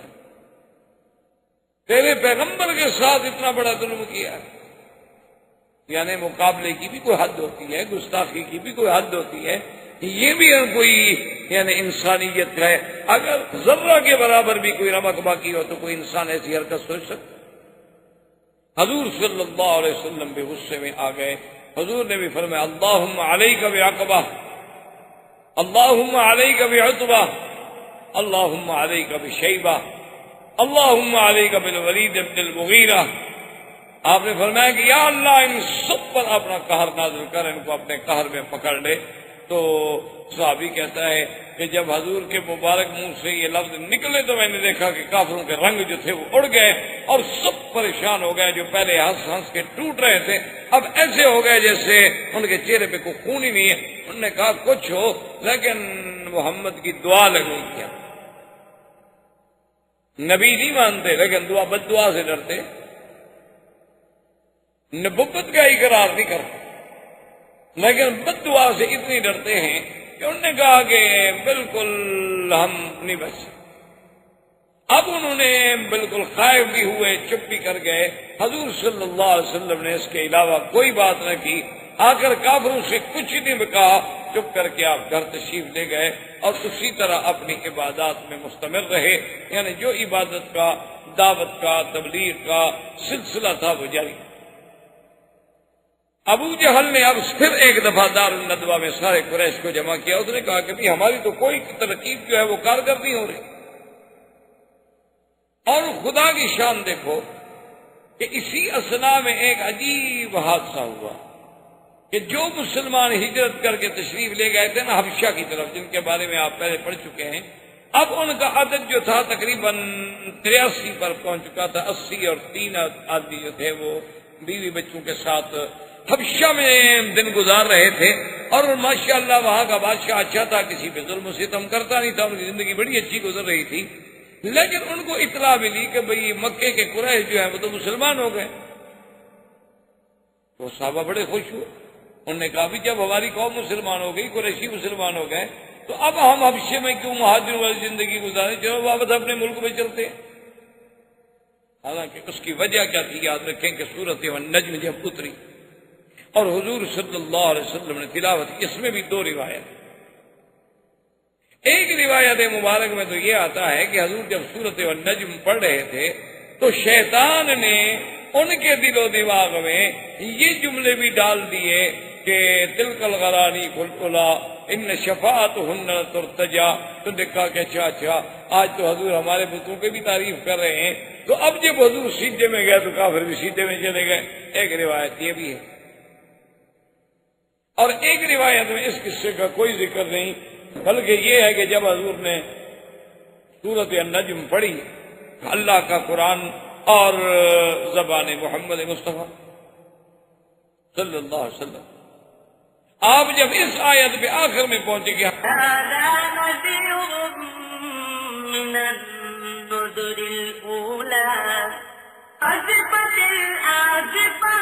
S2: تیرے پیغمبر کے ساتھ اتنا بڑا ظلم کیا۔ یعنی مقابلے کی بھی کوئی حد ہوتی ہے، گستاخی کی بھی کوئی حد ہوتی ہے، یہ بھی کوئی یعنی انسانیت ہے۔ اگر ذرہ کے برابر بھی کوئی رمق باقی ہو تو کوئی انسان ایسی حرکت سوچ سکتا۔ حضور صلی اللہ علیہ وسلم بھی غصے میں آ گئے، حضور نے بھی فرمایا اللہم علیک بعقبہ، اللہم علیک بعتبہ، اللہم علیک بشیبہ، اللہم علیک بالولید بن المغیرہ۔ آپ نے فرمایا کہ یا اللہ ان سب پر اپنا قہر نازل کر، ان کو اپنے قہر میں پکڑ لے۔ تو صحابی کہتا ہے کہ جب حضور کے مبارک منہ سے یہ لفظ نکلے تو میں نے دیکھا کہ کافروں کے رنگ جو تھے وہ اڑ گئے اور سب پریشان ہو گئے، جو پہلے ہنس ہنس کے ٹوٹ رہے تھے اب ایسے ہو گئے جیسے ان کے چہرے پہ کوئی خون ہی نہیں ہے۔ انہوں نے کہا کچھ ہو لیکن محمد کی دعا لگی کیا، نبی نہیں مانتے لیکن دعا بد دعا سے ڈرتے، نبوت کا اقرار نہیں کرتے لیکن بد دعا سے اتنی ڈرتے ہیں کہ انہوں نے کہا کہ بالکل ہم نہیں بچ سکتے۔ اب انہوں نے بالکل خائف بھی ہوئے، چپ بھی کر گئے۔ حضور صلی اللہ علیہ وسلم نے اس کے علاوہ کوئی بات نہ کی، آ کر کافروں سے کچھ نہیں کہا، چپ کر کے آپ گھر تشریف لے گئے اور اسی طرح اپنی عبادات میں مستمر رہے، یعنی جو عبادت کا، دعوت کا، تبلیغ کا سلسلہ تھا وہ جاری۔ ابو جہل نے اب پھر ایک دفعہ دار الندوہ میں سارے قریش کو جمع کیا، اس نے کہا کہ بھی ہماری تو کوئی ترکیب جو ہے وہ کارگر نہیں ہو رہی، اور خدا کی شان دیکھو کہ اسی اثنا میں ایک عجیب حادثہ ہوا کہ جو مسلمان ہجرت کر کے تشریف لے گئے تھے نا حبشہ کی طرف، جن کے بارے میں آپ پہلے پڑھ چکے ہیں، اب ان کا عدد جو تھا تقریباً 83 پر پہنچ چکا تھا، 80 اور 3 آدمی جو تھے وہ بیوی بچوں کے ساتھ حبشہ میں دن گزار رہے تھے، اور ماشاءاللہ وہاں کا بادشاہ اچھا تھا، کسی پہ ظلم و ستم کرتا نہیں تھا، ان کی زندگی بڑی اچھی گزر رہی تھی۔ لیکن ان کو اطلاع ملی کہ بھئی مکے کے قریش جو ہیں وہ تو مسلمان ہو گئے، تو صحابہ بڑے خوش ہوئے، انہوں نے کہا بھی جب ہماری قوم مسلمان ہو گئی، قریشی مسلمان ہو گئے، تو اب ہم حبشے میں کیوں مہاجروں والی زندگی گزاریں، چلو واپس اپنے ملک میں چلتے ہیں۔ حالانکہ اس کی وجہ کیا تھی یاد رکھیں کہ سورۃ النجم جب اتری اور حضور صلی اللہ علیہ وسلم نے تلاوت کی، اس میں بھی 2 روایت۔ ایک روایت مبارک میں تو یہ آتا ہے کہ حضور جب سورۃ النجم پڑھ رہے تھے تو شیطان نے ان کے دل و دماغ میں یہ جملے بھی ڈال دیے کہ تلک الغرانی کلکلا ان شفاعتہن ترتجا. تو دیکھا کہ اچھا آج تو حضور ہمارے بتوں کی بھی تعریف کر رہے ہیں، تو اب جب حضور سیدھے میں گئے تو کافر بھی سیدھے میں چلے گئے. ایک روایت یہ بھی ہے، اور ایک روایت میں اس قصے کا کوئی ذکر نہیں، بلکہ یہ ہے کہ جب حضور نے سورۃ النجم پڑھی، اللہ کا قرآن اور زبان محمد مصطفیٰ صلی اللہ علیہ وسلم، آپ جب اس آیت پہ آخر میں پہنچے گے
S3: هذا نذير من النذر الأولى أزفت الآزفة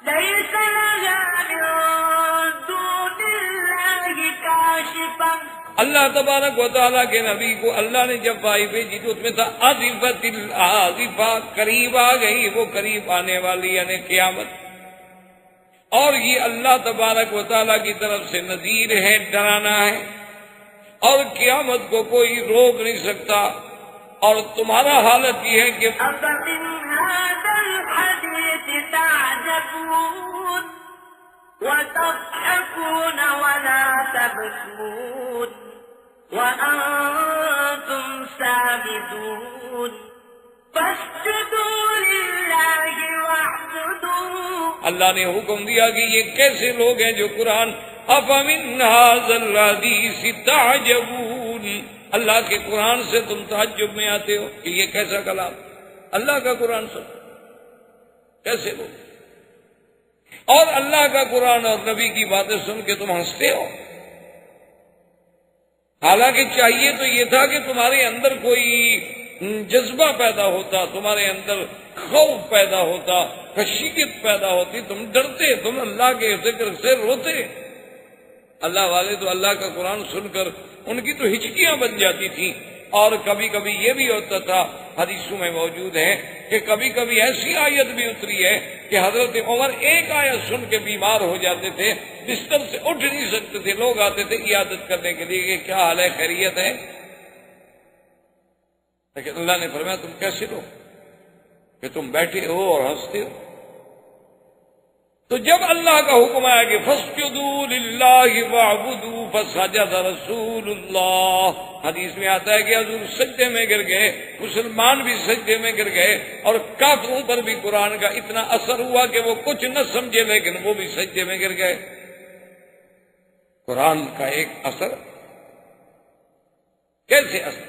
S3: ليس لها من دون الله كاشفة.
S2: اللہ تبارک و تعالیٰ کے نبی کو اللہ نے جب وائی بھیجی تو اس میں تھا آزفت الآزفہ، قریب آ گئی، وہ قریب آنے والی یعنی قیامت. اور یہ اللہ تبارک و تعالیٰ کی طرف سے نذیر ہے، ڈرانا ہے، اور قیامت کو کوئی روک نہیں سکتا. اور تمہارا حالت یہ ہے کہ
S3: أفمن هذا الحديث تعجبون وتضحكون ولا تبكون وأنتم سامدون فاسجدوا لله واعبدوا.
S2: اللہ نے حکم دیا کہ یہ کیسے لوگ ہیں جو قرآن افمن هذا الحديث تعجبون، اللہ کے قرآن سے تم تعجب میں آتے ہو کہ یہ کیسا کلام، اللہ کا قرآن سن کیسے لوگ، اور اللہ کا قرآن اور نبی کی باتیں سن کے تم ہنستے ہو. حالانکہ چاہیے تو یہ تھا کہ تمہارے اندر کوئی جذبہ پیدا ہوتا، تمہارے اندر خوف پیدا ہوتا، خشیت پیدا ہوتی، تم ڈرتے، تم اللہ کے ذکر سے روتے. اللہ والے تو اللہ کا قرآن سن کر ان کی تو ہچکیاں بن جاتی تھیں. اور کبھی کبھی یہ بھی ہوتا تھا، حدیثوں میں موجود ہے کہ کبھی کبھی ایسی آیت بھی اتری ہے کہ حضرت عمر ایک آیت سن کے بیمار ہو جاتے تھے، بستر سے اٹھ نہیں سکتے تھے، لوگ آتے تھے عیادت کرنے کے لیے کہ کیا حال ہے، خیریت ہے. لیکن اللہ نے فرمایا تم کیسے لو کہ تم بیٹھے ہو اور ہنستے ہو. تو جب اللہ کا حکم آیا کہ فَاسْجُدُوا لِلَّهِ وَاعْبُدُوا فَسَجَدَ رَسُولُ اللَّهِ، حدیث میں آتا ہے کہ حضور سجدے میں گر گئے، مسلمان بھی سجدے میں گر گئے، اور کافروں پر بھی قرآن کا اتنا اثر ہوا کہ وہ کچھ نہ سمجھے لیکن وہ بھی سجدے میں گر گئے. قرآن کا ایک اثر، کیسے اثر؟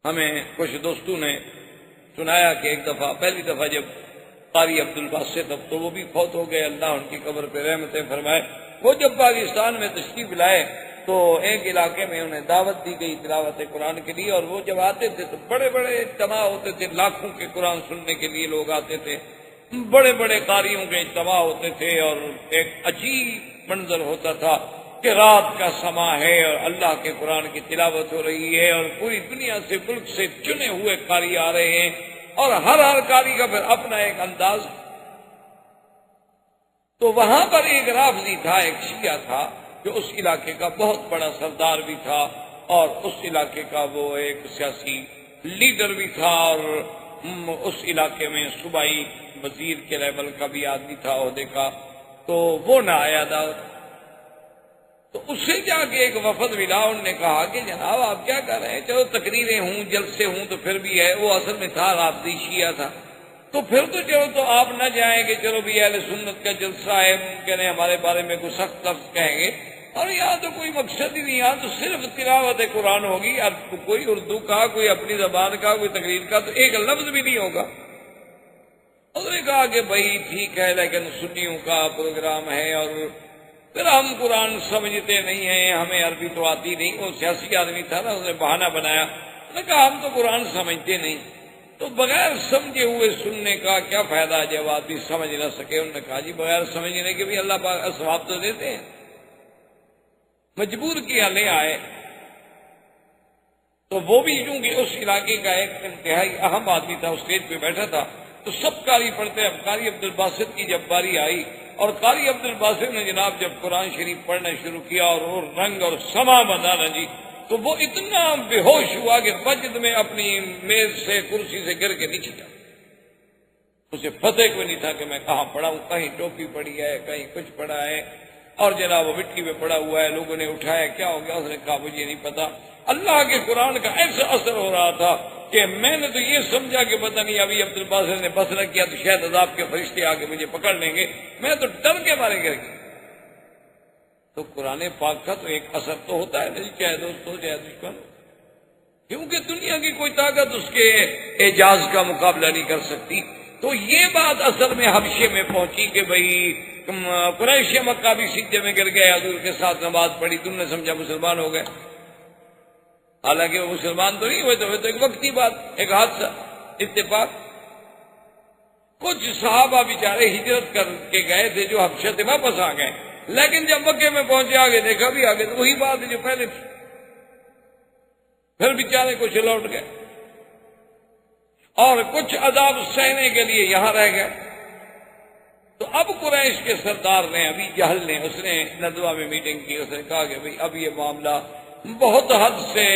S2: ہمیں کچھ دوستوں نے سنایا کہ ایک دفعہ، پہلی دفعہ جب قاری عبد الباسط، اب تو وہ بھی فوت ہو گئے، اللہ ان کی قبر پہ رحمتیں فرمائے، وہ جب پاکستان میں تشریف لائے تو ایک علاقے میں انہیں دعوت دی گئی تلاوت قرآن کے لیے. اور وہ جب آتے تھے تو بڑے بڑے اجتماع ہوتے تھے، لاکھوں کے قرآن سننے کے لیے لوگ آتے تھے، بڑے بڑے قاریوں کے اجتماع ہوتے تھے. اور ایک عجیب منظر ہوتا تھا کہ رات کا سما ہے اور اللہ کے قرآن کی تلاوت ہو رہی ہے، اور پوری دنیا سے، ملک سے چنے ہوئے قاری آ رہے ہیں، اور ہر قاری کا پھر اپنا ایک انداز. تو وہاں پر ایک رافضی تھا، ایک شیعہ تھا، جو اس علاقے کا بہت بڑا سردار بھی تھا، اور اس علاقے کا وہ ایک سیاسی لیڈر بھی تھا، اور اس علاقے میں صوبائی وزیر کے لیول کا بھی آدمی تھا، عہدے کا. تو وہ نہ آیا دعوت. تو اس سے جا کے ایک وفد ملا، انہوں نے کہا کہ جناب آپ کیا کر رہے ہیں، چلو تقریریں ہوں، جلسے ہوں تو پھر بھی ہے. وہ اصل میں تھا رافضی شیعہ تھا. تو پھر تو چلو تو آپ نہ جائیں کہ چلو بھی اہل سنت کا جلسہ ہے، ممکن ہے ہمارے بارے میں کوئی سخت لفظ کہیں گے، اور یہاں تو کوئی مقصد ہی نہیں، یہاں تو صرف تلاوت قرآن ہوگی، اب کوئی اردو کا، کوئی اپنی زبان کا، کوئی تقریر کا تو ایک لفظ بھی نہیں ہوگا. انہوں نے کہا کہ بھائی ٹھیک ہے، لیکن سنیوں کا پروگرام ہے اور پھر ہم قرآن سمجھتے نہیں ہیں، ہمیں عربی تو آتی نہیں. وہ سیاسی آدمی تھا نا، اس نے بہانہ بنایا، انہوں نے کہا ہم تو قرآن سمجھتے نہیں. تو بغیر سمجھے ہوئے سننے کا کیا فائدہ جب آدمی سمجھ نہ سکے. انہوں نے کہا جی بغیر سمجھنے کے بھی اللہ پاک ثواب تو دیتے ہیں. مجبور کیا لے آئے. تو وہ بھی چونکہ اس علاقے کا ایک انتہائی اہم آدمی تھا، اس اسٹیج پہ بیٹھا تھا، تو سب قاری پڑھتے. اب قاری عبد الباسط کی جب باری آئی، اور قاری عبد الباسط نے جناب جب قرآن شریف پڑھنا شروع کیا اور وہ رنگ اور سما بنا نا جی، تو وہ اتنا بے ہوش ہوا کہ مسجد میں اپنی میز سے، کرسی سے گر کے نیچے جا. اسے فتح کوئی نہیں تھا کہ میں کہاں پڑا ہوں، کہیں ٹوپی پڑی ہے، کہیں کچھ پڑا ہے، اور جناب وہ مٹی میں پڑا ہوا ہے، لوگوں نے اٹھایا، کیا ہو گیا؟ اس نے کہا مجھے نہیں پتا۔ اللہ کے قرآن کا ایسا اثر ہو رہا تھا کہ میں نے تو یہ سمجھا کہ پتہ نہیں ابھی عبد الباسط نے بس نہ کیا تو شاید عذاب کے فرشتے آ کے مجھے پکڑ لیں گے، میں تو ڈر کے مارے گر گیا۔ تو قرآن پاک کا تو ایک اثر تو ہوتا ہے نہیں، چاہے دوست ہو چاہے دشمن، کیونکہ دنیا کی کوئی طاقت اس کے اعجاز کا مقابلہ نہیں کر سکتی۔ تو یہ بات اصل میں حبشے میں پہنچی کہ بھئی قریش مکہ بھی سجدے میں گر گئے، حضور کے ساتھ نماز پڑھی، تم نے سمجھا مسلمان ہو گئے، حالانکہ وہ مسلمان تو نہیں ہوئے، تو ایک وقتی بات، ایک حادثہ، اتفاق۔ کچھ صحابہ بیچارے ہجرت کر کے گئے تھے جو حبشہ سے واپس آ گئے، لیکن جب مکے میں پہنچے آگے دیکھا بھی آگے تو وہی بات ہے جو پہلے تھی، پھر بیچارے کچھ لوٹ گئے اور کچھ عذاب سہنے کے لیے یہاں رہ گئے۔ تو اب قریش کے سردار نے، ابھی جہل نے، اس نے ندوہ میں میٹنگ کی، اس نے کہا کہ بھئی اب یہ معاملہ بہت حد سے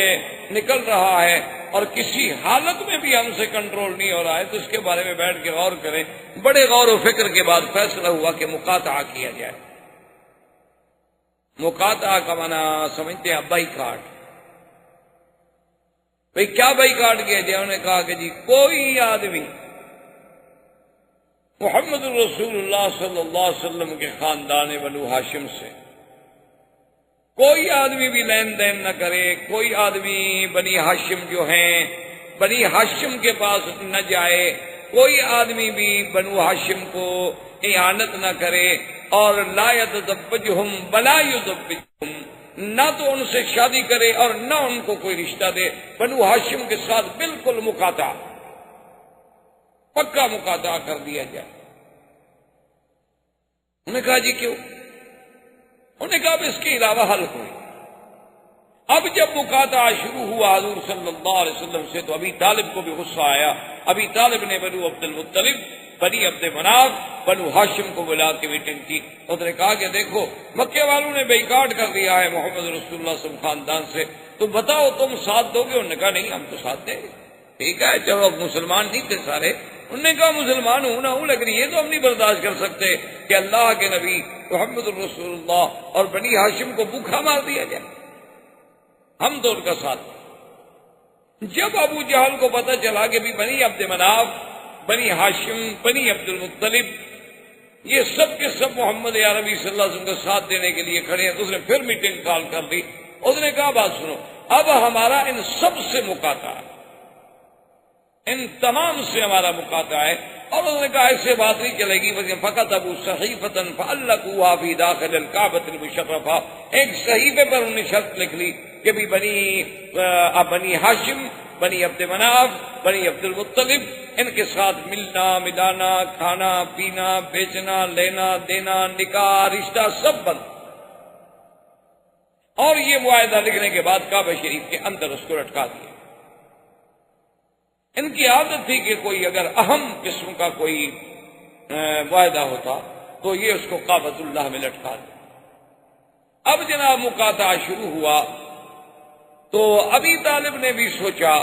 S2: نکل رہا ہے اور کسی حالت میں بھی ہم سے کنٹرول نہیں ہو رہا ہے، تو اس کے بارے میں بیٹھ کے غور کریں۔ بڑے غور و فکر کے بعد فیصلہ ہوا کہ مقاطعہ کیا جائے۔ مقاطعہ کا معنی سمجھتے ہیں بائیکاٹ۔ بھئی کیا بائیکاٹ کیا جائے؟ انہوں نے کہا کہ جی کوئی آدمی محمد رسول اللہ صلی اللہ علیہ وسلم کے خاندان بنو ہاشم سے کوئی آدمی بھی لین دین نہ کرے، کوئی آدمی بنی ہاشم جو ہیں بنی ہاشم کے پاس نہ جائے، کوئی آدمی بھی بنو ہاشم کو اعانت نہ کرے، اور لا یتزوجہم ولا یزوجہم، نہ تو ان سے شادی کرے اور نہ ان کو کوئی رشتہ دے۔ بنو ہاشم کے ساتھ بالکل مقاطعہ، پکا مقاطعہ کر دیا جائے۔ انہوں نے کہا جی کیوں؟ انہوں نے کہا اب اس کے علاوہ حل کوئی۔ اب جب مقاطعہ شروع ہوا حضور صلی اللہ علیہ وسلم سے تو ابی طالب کو بھی غصہ آیا۔ ابی طالب نے بنو عبد المطلب، بنی عبد مناف، بنو ہاشم کو بلا کے میٹنگ کی۔ اس نے کہا کہ دیکھو مکے والوں نے بیکاٹ کر دیا ہے محمد رسول اللہ صلی اللہ علیہ وسلم خاندان سے، تو بتاؤ تم ساتھ دو گے؟ انہوں نے کہا نہیں ہم تو ساتھ دیں گے۔ ٹھیک ہے چلو، مسلمان نہیں تھے سارے، انہوں نے کہا مسلمان ہوں نہ ہوں لیکن یہ تو ہم نہیں برداشت کر سکتے کہ اللہ کے نبی محمد رسول اللہ اور بنی ہاشم کو بھوکا مار دیا جائے، ہم تو ان کا ساتھ۔ جب ابو جہل کو پتہ چلا کہ بھی بنی عبد مناف، بنی ہاشم، بنی عبد المطلب یہ سب کے سب محمد عربی صلی اللہ علیہ وسلم کا ساتھ دینے کے لیے کھڑے ہیں، تو اس نے پھر میٹنگ کال کر دی۔ اس نے کہا بات سنو، اب ہمارا ان سب سے مقاطعہ ہے، ان تمام سے ہمارا مقاطعہ ہے۔ اور انہوں نے کہا ایسے بات نہیں چلے گی، فقط ابو صحیفۃ فعلقوها فی داخل الکعبۃ المشرفہ، ایک صحیفے پر انہوں نے شرط لکھ لی کہ بھی بنی ہاشم، بنی عبد مناف، بنی عبد المطلب ان کے ساتھ ملنا ملانا، کھانا پینا، بیچنا لینا دینا، نکاح رشتہ سب بند۔ اور یہ معاہدہ لکھنے کے بعد کعبہ شریف کے اندر اس کو لٹکا دیا۔ ان کی عادت تھی کہ کوئی اگر اہم قسم کا کوئی معاہدہ ہوتا تو یہ اس کو کعبۃ اللہ میں لٹکا دیا۔ اب جناب مقاطعہ شروع ہوا تو ابی طالب نے بھی سوچا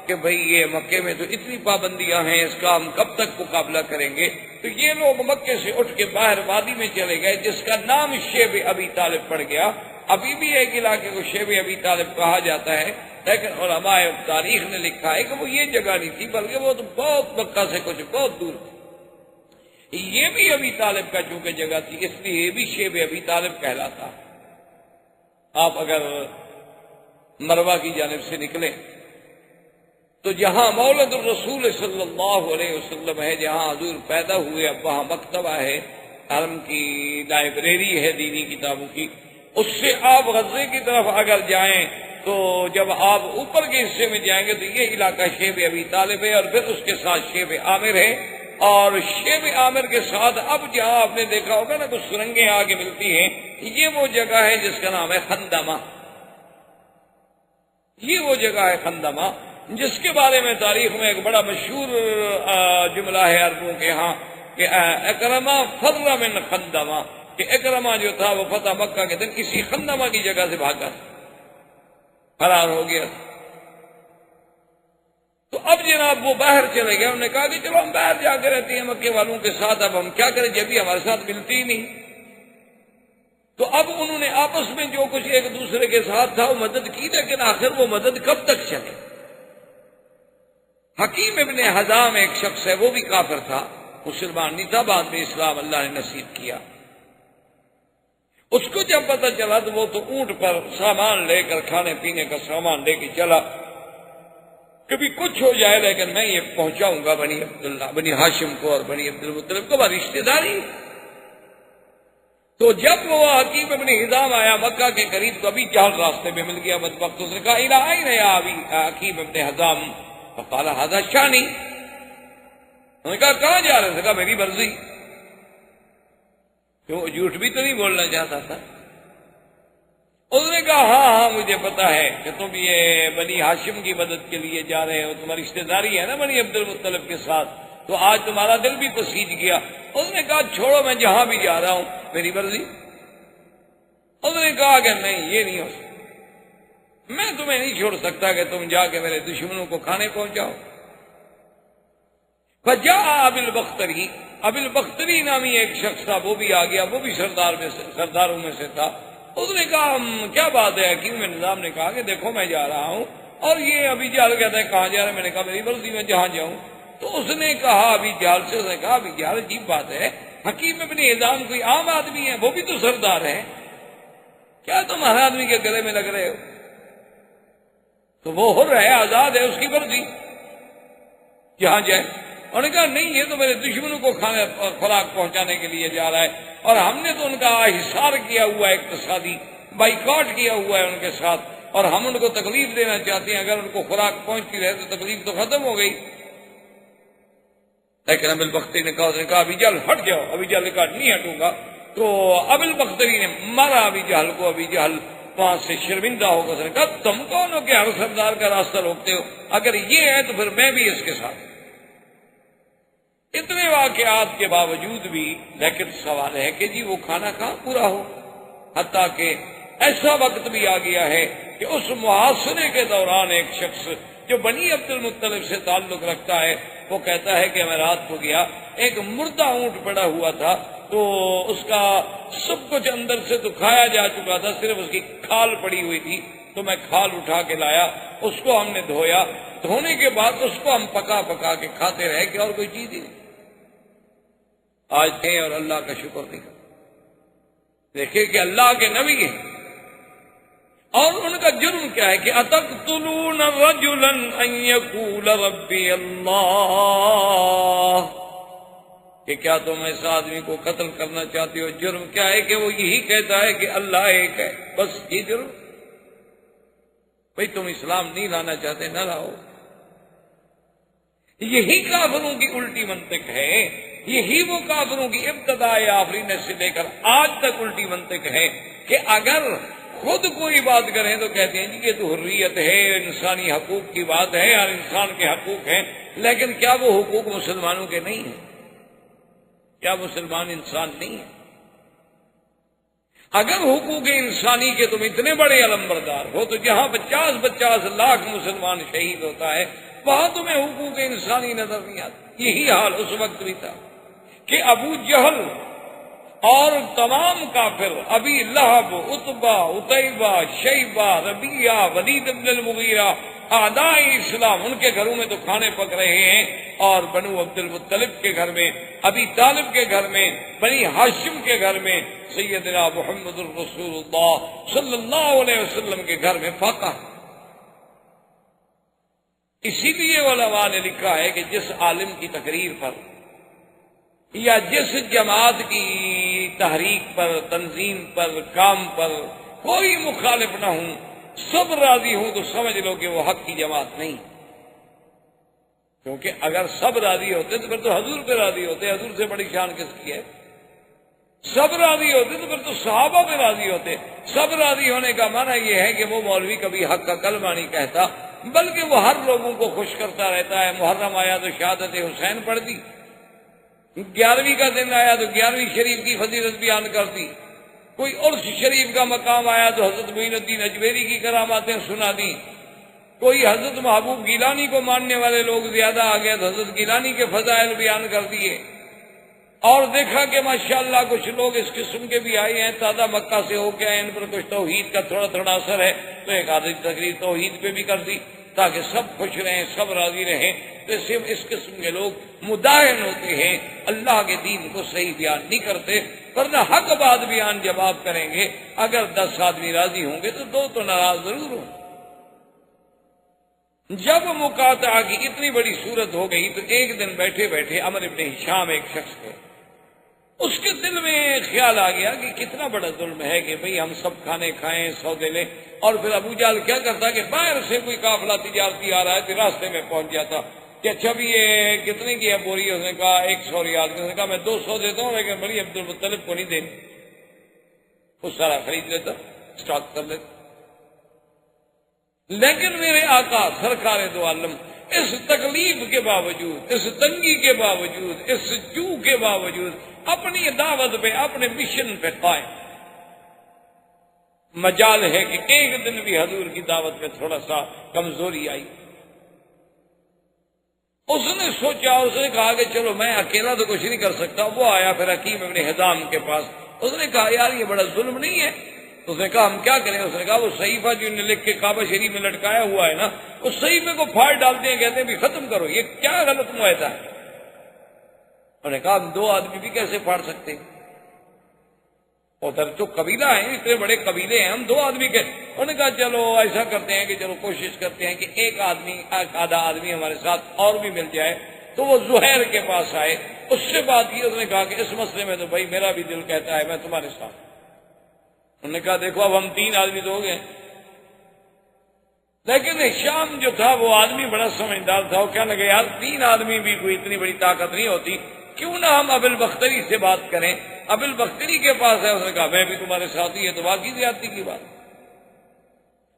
S2: کہ بھئی یہ مکے میں تو اتنی پابندیاں ہیں، اس کا ہم کب تک مقابلہ کریں گے؟ تو یہ لوگ مکے سے اٹھ کے باہر وادی میں چلے گئے جس کا نام شیب ابی طالب پڑ گیا۔ ابھی بھی ایک علاقے کو شیب ابی طالب کہا جاتا ہے، لیکن علماء تاریخ نے لکھا ہے کہ وہ یہ جگہ نہیں تھی بلکہ وہ تو بہت مکہ سے کچھ بہت دور تھی۔ یہ بھی ابی طالب کا چونکہ جگہ تھی اس لیے یہ بھی شیب ابی طالب کہلاتا۔ آپ اگر مروہ کی جانب سے نکلیں تو جہاں مولد الرسول صلی اللہ علیہ وسلم ہے، جہاں حضور پیدا ہوئے، اب وہاں مکتبہ ہے، حرم کی لائبریری ہے دینی کتابوں کی۔ اس سے آپ غزے کی طرف اگر جائیں تو جب آپ اوپر کے حصے میں جائیں گے تو یہ علاقہ شیب ابی طالب ہے، اور پھر اس کے ساتھ شیب عامر ہے، اور شیب عامر کے ساتھ اب جہاں آپ نے دیکھا ہوگا نا کچھ سرنگیں آگے ملتی ہیں، یہ وہ جگہ ہے جس کا نام ہے خندمہ۔ یہ وہ جگہ ہے خندمہ جس کے بارے میں تاریخ میں ایک بڑا مشہور جملہ ہے عربوں کے ہاں کہ اکرمہ فر من خندمہ، کہ اکرمہ جو تھا وہ فتح مکہ کے دن اسی خندمہ کی جگہ سے بھاگا، فرار ہو گیا۔ تو اب جناب وہ باہر چلے گئے، انہوں نے کہا کہ چلو ہم باہر جا کے رہتے ہیں مکے والوں کے ساتھ، اب ہم کیا کریں جب بھی ہمارے ساتھ ملتی ہی نہیں۔ تو اب انہوں نے آپس میں جو کچھ ایک دوسرے کے ساتھ تھا وہ مدد کی، لیکن آخر وہ مدد کب تک چلے؟ حکیم ابن حزام ایک شخص ہے، وہ بھی کافر تھا، مسلمان نہیں تھا، بعد میں اسلام اللہ نے نصیب کیا۔ اس کو جب پتہ چلا تو وہ تو اونٹ پر سامان لے کر، کھانے پینے کا سامان لے کے چلا، کبھی کچھ ہو جائے لیکن میں یہ پہنچاؤں گا بنی عبداللہ، بنی ہاشم کو اور بنی عبد المطلب کو، ہماری رشتے داری۔ تو جب وہ حکیم ابن حزام آیا مکہ کے قریب تو ابھی جہل راستے میں مل گیا بدبخت، اس نے کہا الی این یا ابی حکیم ابن حزام، فقال ھذا شانی، انہوں نے کہا کہاں جا رہے تھے؟ کہا میری مرضی۔ کیوں جھوٹ بھی تو نہیں بولنا چاہتا تھا؟ اس نے کہا ہاں مجھے پتا ہے کہ تم یہ بنی ہاشم کی مدد کے لیے جا رہے ہو، تمہاری رشتے داری ہے نا بنی عبد المطلب کے ساتھ، تو آج تمہارا دل بھی پسیج گیا۔ اس نے کہا چھوڑو، میں جہاں بھی جا رہا ہوں میری مرضی۔ اس نے کہا کہ نہیں یہ نہیں ہو سکتا، میں تمہیں نہیں چھوڑ سکتا کہ تم جا کے میرے دشمنوں کو کھانے پہنچاؤ۔ فجاء ابی البختری، ابی البختری نامی ایک شخص تھا، وہ بھی آ گیا، وہ بھی سرداروں میں سے تھا۔ اس نے کہا کیا بات ہے؟ حکیم بن نظام نے کہا کہ دیکھو میں جا رہا ہوں، اور یہ ابھی جہل کہتا ہے کہاں جا رہا ہے؟ میں نے کہا میری مرضی، میں جہاں جاؤں۔ تو اس نے کہا ابھی جہل سے، اس نے کہا ابھی جہل عجیب بات ہے، حکیم ابن حزام کوئی عام آدمی ہے، وہ بھی تو سردار ہے، کیا تم ہر آدمی کے گلے میں لگ رہے ہو؟ تو وہ حر ہے، آزاد ہے، اس کی مرضی جہاں جائے۔ انہوں نے کہا نہیں یہ تو میرے دشمنوں کو کھانے خوراک پہنچانے کے لیے جا رہا ہے، اور ہم نے تو ان کا حصار کیا ہوا ہے، اقتصادی بائیکاٹ کیا ہوا ہے ان کے ساتھ، اور ہم ان کو تکلیف دینا چاہتے ہیں، اگر ان کو خوراک پہنچتی رہے تو تکلیف تو ختم ہو گئی۔ لیکن ابی البختری نے کہا، اس نے کہا ابی جہل ہٹ جاؤ۔ ابی جہل نے کہا نہیں ہٹوں گا۔ تو ابی البختری نے مارا ابی جہل کو، ابی جہل وہاں سے شرمندہ ہو کر اس نے کہا تم کون ہو کہ ہر سردار کا راستہ روکتے ہو؟ اگر یہ ہے تو پھر میں بھی اس کے ساتھ۔ اتنے واقعات کے باوجود بھی لیکن سوال ہے کہ جی وہ کھانا کہاں پورا ہو، حتیٰ کہ ایسا وقت بھی آ گیا ہے کہ اس محاصرے کے دوران ایک شخص جو بنی عبد المطلب سے تعلق رکھتا ہے وہ کہتا ہے کہ میں رات کو گیا، ایک مردہ اونٹ پڑا ہوا تھا، تو اس کا سب کچھ اندر سے تو کھایا جا چکا تھا، صرف اس کی کھال پڑی ہوئی تھی، تو میں کھال اٹھا کے لایا، اس کو ہم نے دھویا، دھونے کے بعد اس کو ہم پکا پکا کے کھاتے رہے کہ اور کوئی چیز ہی نہیں۔ آج تھے اور اللہ کا شکر نہیں کرتے۔ دیکھیں کہ اللہ کے نبی ہیں، اور ان کا جرم کیا ہے کہ اتقتلون رجلا ان یقول ربی اللہ، کہ کیا تم ایسا آدمی کو قتل کرنا چاہتے ہو؟ جرم کیا ہے کہ وہ یہی کہتا ہے کہ اللہ ایک ہے، بس یہ جرم۔ بھئی تم اسلام نہیں لانا چاہتے، نہ لاؤ۔ یہی کافروں کی الٹی منطق ہے، یہی وہ کافروں کی ابتدائی آفرینت سے لے کر آج تک الٹی منطق ہے کہ اگر خود کوئی بات کریں تو کہتے ہیں جی یہ تو حریت ہے، انسانی حقوق کی بات ہے، ہر انسان کے حقوق ہیں، لیکن کیا وہ حقوق مسلمانوں کے نہیں ہیں؟ کیا مسلمان انسان نہیں ہے؟ اگر حقوق انسانی کے تم اتنے بڑے علمبردار ہو تو جہاں 50 لاکھ مسلمان شہید ہوتا ہے وہاں تمہیں حقوق انسانی نظر نہیں آتی۔ یہی حال اس وقت بھی تھا کہ ابو جہل اور تمام کافر، ابی لہب، عتبہ، عتیبہ، شیبہ، ربیعہ، ولید بن المغیرہ، اعداء اسلام، ان کے گھروں میں تو کھانے پک رہے ہیں، اور بنو عبد المطلب کے گھر میں، ابی طالب کے گھر میں، بنی ہاشم کے گھر میں، سیدنا محمد الرسول اللہ صلی اللہ علیہ وسلم کے گھر میں فاقہ۔ اسی لیے علماء نے لکھا ہے کہ جس عالم کی تقریر پر یا جس جماعت کی تحریک پر، تنظیم پر، کام پر کوئی مخالف نہ ہوں، سب راضی ہوں، تو سمجھ لو کہ وہ حق کی جماعت نہیں، کیونکہ اگر سب راضی ہوتے تو پھر تو حضور پہ راضی ہوتے، حضور سے بڑی شان کس کی ہے؟ سب راضی ہوتے تو پھر تو صحابہ پہ راضی ہوتے۔ سب راضی ہونے کا معنی یہ ہے کہ وہ مولوی کبھی حق کا کلمہ نہیں کہتا، بلکہ وہ ہر لوگوں کو خوش کرتا رہتا ہے۔ محرم آیا تو شہادت حسین پڑھ دی، 11ویں کا دن آیا تو 11ویں شریف کی فضیلت بیان کر دی، کوئی عرس شریف کا مقام آیا تو حضرت معین الدین اجمیری کی کراماتیں سنا دی، کوئی حضرت محبوب گیلانی کو ماننے والے لوگ زیادہ آ گئے تو حضرت گیلانی کے فضائل بیان کر دیے، اور دیکھا کہ ماشاءاللہ کچھ لوگ اس قسم کے بھی آئے ہیں، تازہ مکہ سے ہو کے آئے، ان پر کچھ توحید کا تھوڑا تھوڑا اثر ہے، تو ایک آدھی تقریر توحید پہ بھی کر دی تاکہ سب خوش رہیں، سب راضی رہیں۔ تو صرف اس قسم کے لوگ مداہن ہوتے ہیں، اللہ کے دین کو صحیح بیان نہیں کرتے، ورنہ حق بات بیان جب آپ کریں گے، اگر 10 آدمی راضی ہوں گے تو 2 تو ناراض ضرور ہوں۔ جب مقاطعہ کی اتنی بڑی صورت ہو گئی تو ایک دن بیٹھے بیٹھے عمرو بن ہشام ایک شخص تھے، اس کے دل میں خیال آ گیا کہ کتنا بڑا ظلم ہے کہ بھئی ہم سب کھانے کھائیں، سودے لیں، اور پھر ابو جہل کیا کرتا کہ باہر سے کوئی قافلہ تجارتی آ رہا ہے تو راستے میں پہنچ جاتا کہ اچھا بھی یہ کتنے کی ہے بوری؟ اس نے کہا 100 ریال۔ اس نے کہا میں 200 دیتا ہوں، لیکن بڑی عبد المطلب کو نہیں دینی۔ وہ سارا خرید لیتا، اسٹاک کر لیتا۔ لیکن میرے آقا سرکار دو عالم اس تکلیف کے باوجود، اس تنگی کے باوجود، اس جو کے باوجود اپنی دعوت پہ، اپنے مشن پہ قائم۔ مجال ہے کہ ایک دن بھی حضور کی دعوت پہ تھوڑا سا کمزوری آئی، اس نے سوچا، اس نے کہا کہ چلو میں اکیلا تو کچھ نہیں کر سکتا۔ وہ آیا پھر حکیم ابن حزام کے پاس، اس نے کہا یار یہ بڑا ظلم نہیں ہے؟ اس نے کہا ہم کیا کریں؟ اس نے کہا وہ صحیفہ جو انہوں نے لکھ کے کعبہ شریف میں لٹکایا ہوا ہے نا، اس صحیفے کو پھاڑ ڈالتے ہیں، کہتے ہیں بھی ختم کرو، یہ کیا غلط معاہدہ ہے؟ انہوں نے کہا ہم 2 آدمی بھی کیسے پھاڑ سکتے ہیں؟ ادھر تو قبیلہ ہیں، اتنے بڑے قبیلے ہیں، ہم 2 آدمی کے۔ انہوں نے کہا چلو ایسا کرتے ہیں کہ چلو کوشش کرتے ہیں کہ ایک آدھا آدمی ہمارے ساتھ اور بھی مل جائے۔ تو وہ زہیر کے پاس آئے، اس سے بات کی، اس نے کہا کہ اس مسئلے میں تو بھائی میرا بھی دل کہتا ہے میں تمہارے ساتھ۔ انہوں نے کہا دیکھو اب ہم 3 آدمی تو ہو گئے، لیکن شام جو تھا وہ آدمی بڑا سمجھدار تھا، وہ کہنے لگے یار 3 آدمی بھی کوئی اتنی بڑی طاقت نہیں ہوتی، کیوں نہ ہم ابو البختری سے بات کریں؟ ابو البختری کے پاس ہے، اس نے کہا میں بھی تمہارے ساتھ ہی، ہے تو واقعی زیادتی کی بات۔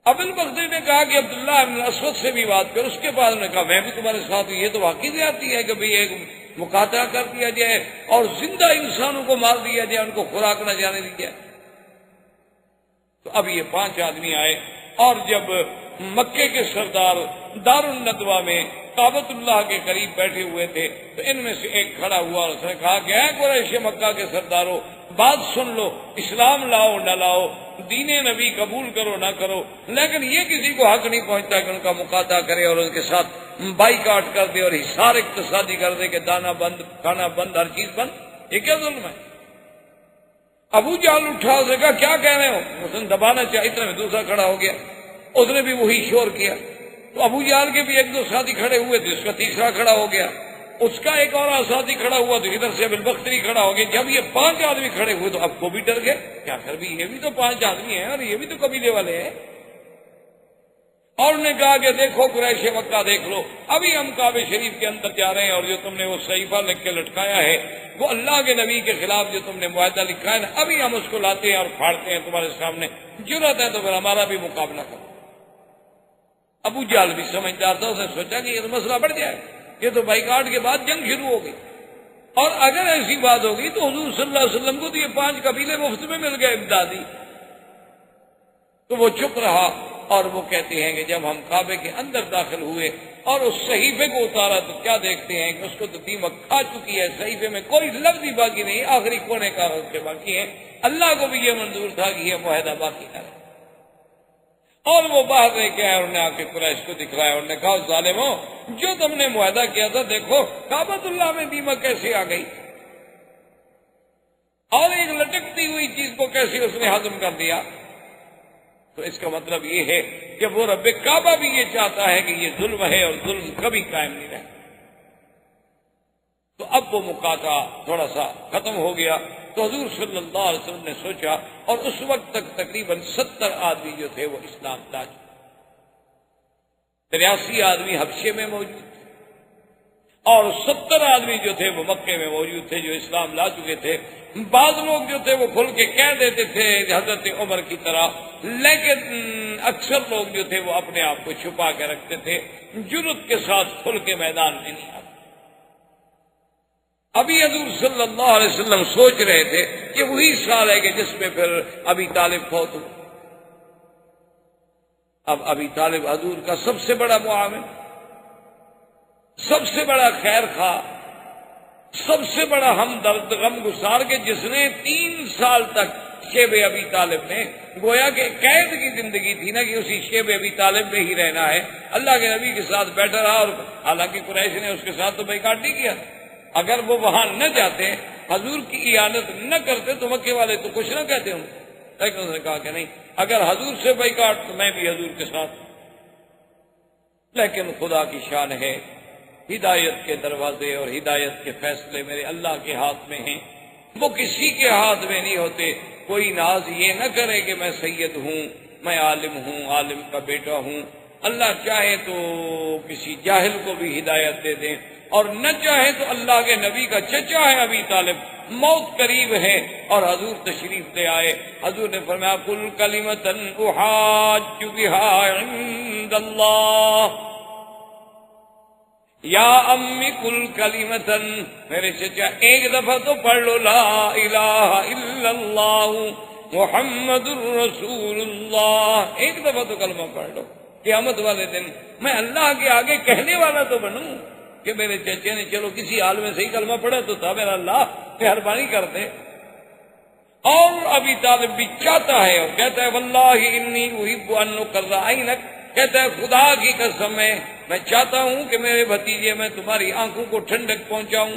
S2: ابو البختری نے کہا کہ عبداللہ بن اسود سے بھی بات کر، اس کے بعد نے کہا میں بھی تمہارے ساتھ ہی، یہ تو واقعی زیادتی ہے کہ بھئی ایک مقاطعہ کر دیا جائے اور زندہ انسانوں کو مار دیا جائے، ان کو خوراک نہ جانے دی جائے۔ تو اب یہ 5 آدمی آئے، اور جب مکے کے سردار دار الندوہ میں کعبۃ اللہ کے قریب بیٹھے ہوئے تھے تو ان میں سے ایک کھڑا ہوا اور اس نے کہا کہ اے قریش مکہ کے سرداروں، بات سن لو، اسلام لاؤ نہ لاؤ، دین نبی قبول کرو نہ کرو، لیکن یہ کسی کو حق نہیں پہنچتا کہ ان کا مقاطعہ کرے اور ان کے ساتھ بائیکاٹ کر دے اور حصار اقتصادی کر دے کہ دانا بند، کھانا بند، ہر چیز بند۔ یہ کیا ظلم ہے؟ ابو جہل اٹھا، اس نے کہا کیا کہہ رہے ہو؟ اس نے دبانا چاہیے، اتنے میں دوسرا کھڑا ہو گیا، اس نے بھی وہی شور کیا۔ تو ابو جہل کے بھی 1-2 ساتھی کھڑے ہوئے تھے، اس کا تیسرا کھڑا ہو گیا، اس کا ایک اور ساتھی کھڑا ہوا تو ادھر سے ابو البختری کھڑا ہو گیا۔ جب یہ 5 آدمی کھڑے ہوئے تو اب وہ بھی ڈر گئے، کیا کر بھی یہ بھی تو 5 آدمی ہیں اور یہ بھی تو قبیلے والے ہیں۔ اور انہوں نے کہا کہ دیکھو قریش مکہ دیکھ لو، ابھی ہم کعبہ شریف کے اندر جا رہے ہیں اور جو تم نے وہ صحیفہ لکھ کے لٹکایا ہے، وہ اللہ کے نبی کے خلاف جو تم نے معاہدہ لکھا ہے نا، ابھی ہم اس کو لاتے ہیں اور پھاڑتے ہیں تمہارے سامنے، جرأت ہے تو پھر ہمارا بھی مقابلہ کرو۔ ابو جہل بھی سمجھدار تھا، اس نے سوچا کہ یہ تو مسئلہ بڑھ جائے، یہ تو بائیکاٹ کے بعد جنگ شروع ہو گئی، اور اگر ایسی بات ہوگی تو حضور صلی اللہ علیہ وسلم کو تو یہ 5 قبیلے مفت میں مل گئے امدادی۔ تو وہ چپ رہا، اور وہ کہتے ہیں کہ جب ہم کعبے کے اندر داخل ہوئے اور اس صحیفے کو اتارا تو کیا دیکھتے ہیں کہ اس کو تو دیمک کھا چکی ہے، صحیفے میں کوئی لفظ ہی باقی نہیں، آخری کونے کاغذ کے باقی ہیں۔ اللہ کو بھی یہ منظور تھا کہ یہ معاہدہ باقی نہ رہے، اور وہ باہر لے کے آئے، انہوں نے آ کے قریش کو دکھلایا، انہوں نے کہا ظالموں، جو تم نے معاہدہ کیا تھا دیکھو کعبۃ اللہ میں دیمک کیسے آ گئی، اور ایک لٹکتی ہوئی چیز کو کیسے اس نے ہضم کر دیا۔ تو اس کا مطلب یہ ہے کہ وہ رب کعبہ بھی یہ چاہتا ہے کہ یہ ظلم ہے اور ظلم کبھی قائم نہیں رہے۔ تو اب وہ مقاطعہ تھوڑا سا ختم ہو گیا، تو حضور صلی اللہ علیہ وسلم نے سوچا، اور اس وقت تک تقریباً 70 آدمی جو تھے وہ اسلام لا چکے، 83 آدمی حبشے میں موجود تھے، اور 70 آدمی جو تھے وہ مکے میں موجود تھے جو اسلام لا چکے تھے۔ بعض لوگ جو تھے وہ کھل کے کہہ دیتے تھے حضرت عمر کی طرح، لیکن اکثر لوگ جو تھے وہ اپنے آپ کو چھپا کے رکھتے تھے، جرأت کے ساتھ کھل کے میدان میں نہیں آتے۔ ابھی حضور صلی اللہ علیہ وسلم سوچ رہے تھے کہ وہی سال ہے کہ جس میں پھر ابی طالب فوت ہوئے۔ اب ابی طالب حضور کا سب سے بڑا معاون، سب سے بڑا خیر خواہ، سب سے بڑا ہمدرد، غم گسار کے جس نے 3 سال تک شیب ابی طالب نے گویا کہ قید کی زندگی تھی نا، کہ اسی شیب ابی طالب میں ہی رہنا ہے، اللہ کے نبی کے ساتھ بیٹھا رہا، اور حالانکہ قریش نے اس کے ساتھ تو بائیکاٹ نہیں کیا، اگر وہ وہاں نہ جاتے، حضور کی اعانت نہ کرتے تو مکے والے تو کچھ نہ کہتے ہوں، لیکن انہوں نے کہا کہ نہیں، اگر حضور سے بائیکاٹ تو میں بھی حضور کے ساتھ۔ لیکن خدا کی شان ہے، ہدایت کے دروازے اور ہدایت کے فیصلے میرے اللہ کے ہاتھ میں ہیں، وہ کسی کے ہاتھ میں نہیں ہوتے۔ کوئی ناز یہ نہ کرے کہ میں سید ہوں، میں عالم ہوں، عالم کا بیٹا ہوں، اللہ چاہے تو کسی جاہل کو بھی ہدایت دے دیں، اور نہ چاہے تو اللہ کے نبی کا چچا ہے ابی طالب، موت قریب ہے اور حضور تشریف لے آئے، حضور نے فرمایا قل کلمۃ احاج بها عند اللہ یا امی کل کلمۃ، میرے چچا ایک دفعہ تو پڑھ لو لا الہ الا اللہ محمد الرسول اللہ، ایک دفعہ تو کلمہ پڑھ لو، قیامت والے دن میں اللہ کے آگے کہنے والا تو بنوں کہ میرے چچے نے چلو کسی حال میں صحیح کلمہ پڑھا تو تھا، میرا اللہ مہربانی کرتے۔ اور ابی طالب بھی چاہتا ہے اور کہتا ہے واللہ انی احب ان اقر عینک، کہتا ہے خدا کی قسم ہے میں چاہتا ہوں کہ میرے بھتیجے میں تمہاری آنکھوں کو ٹھنڈک پہنچاؤں،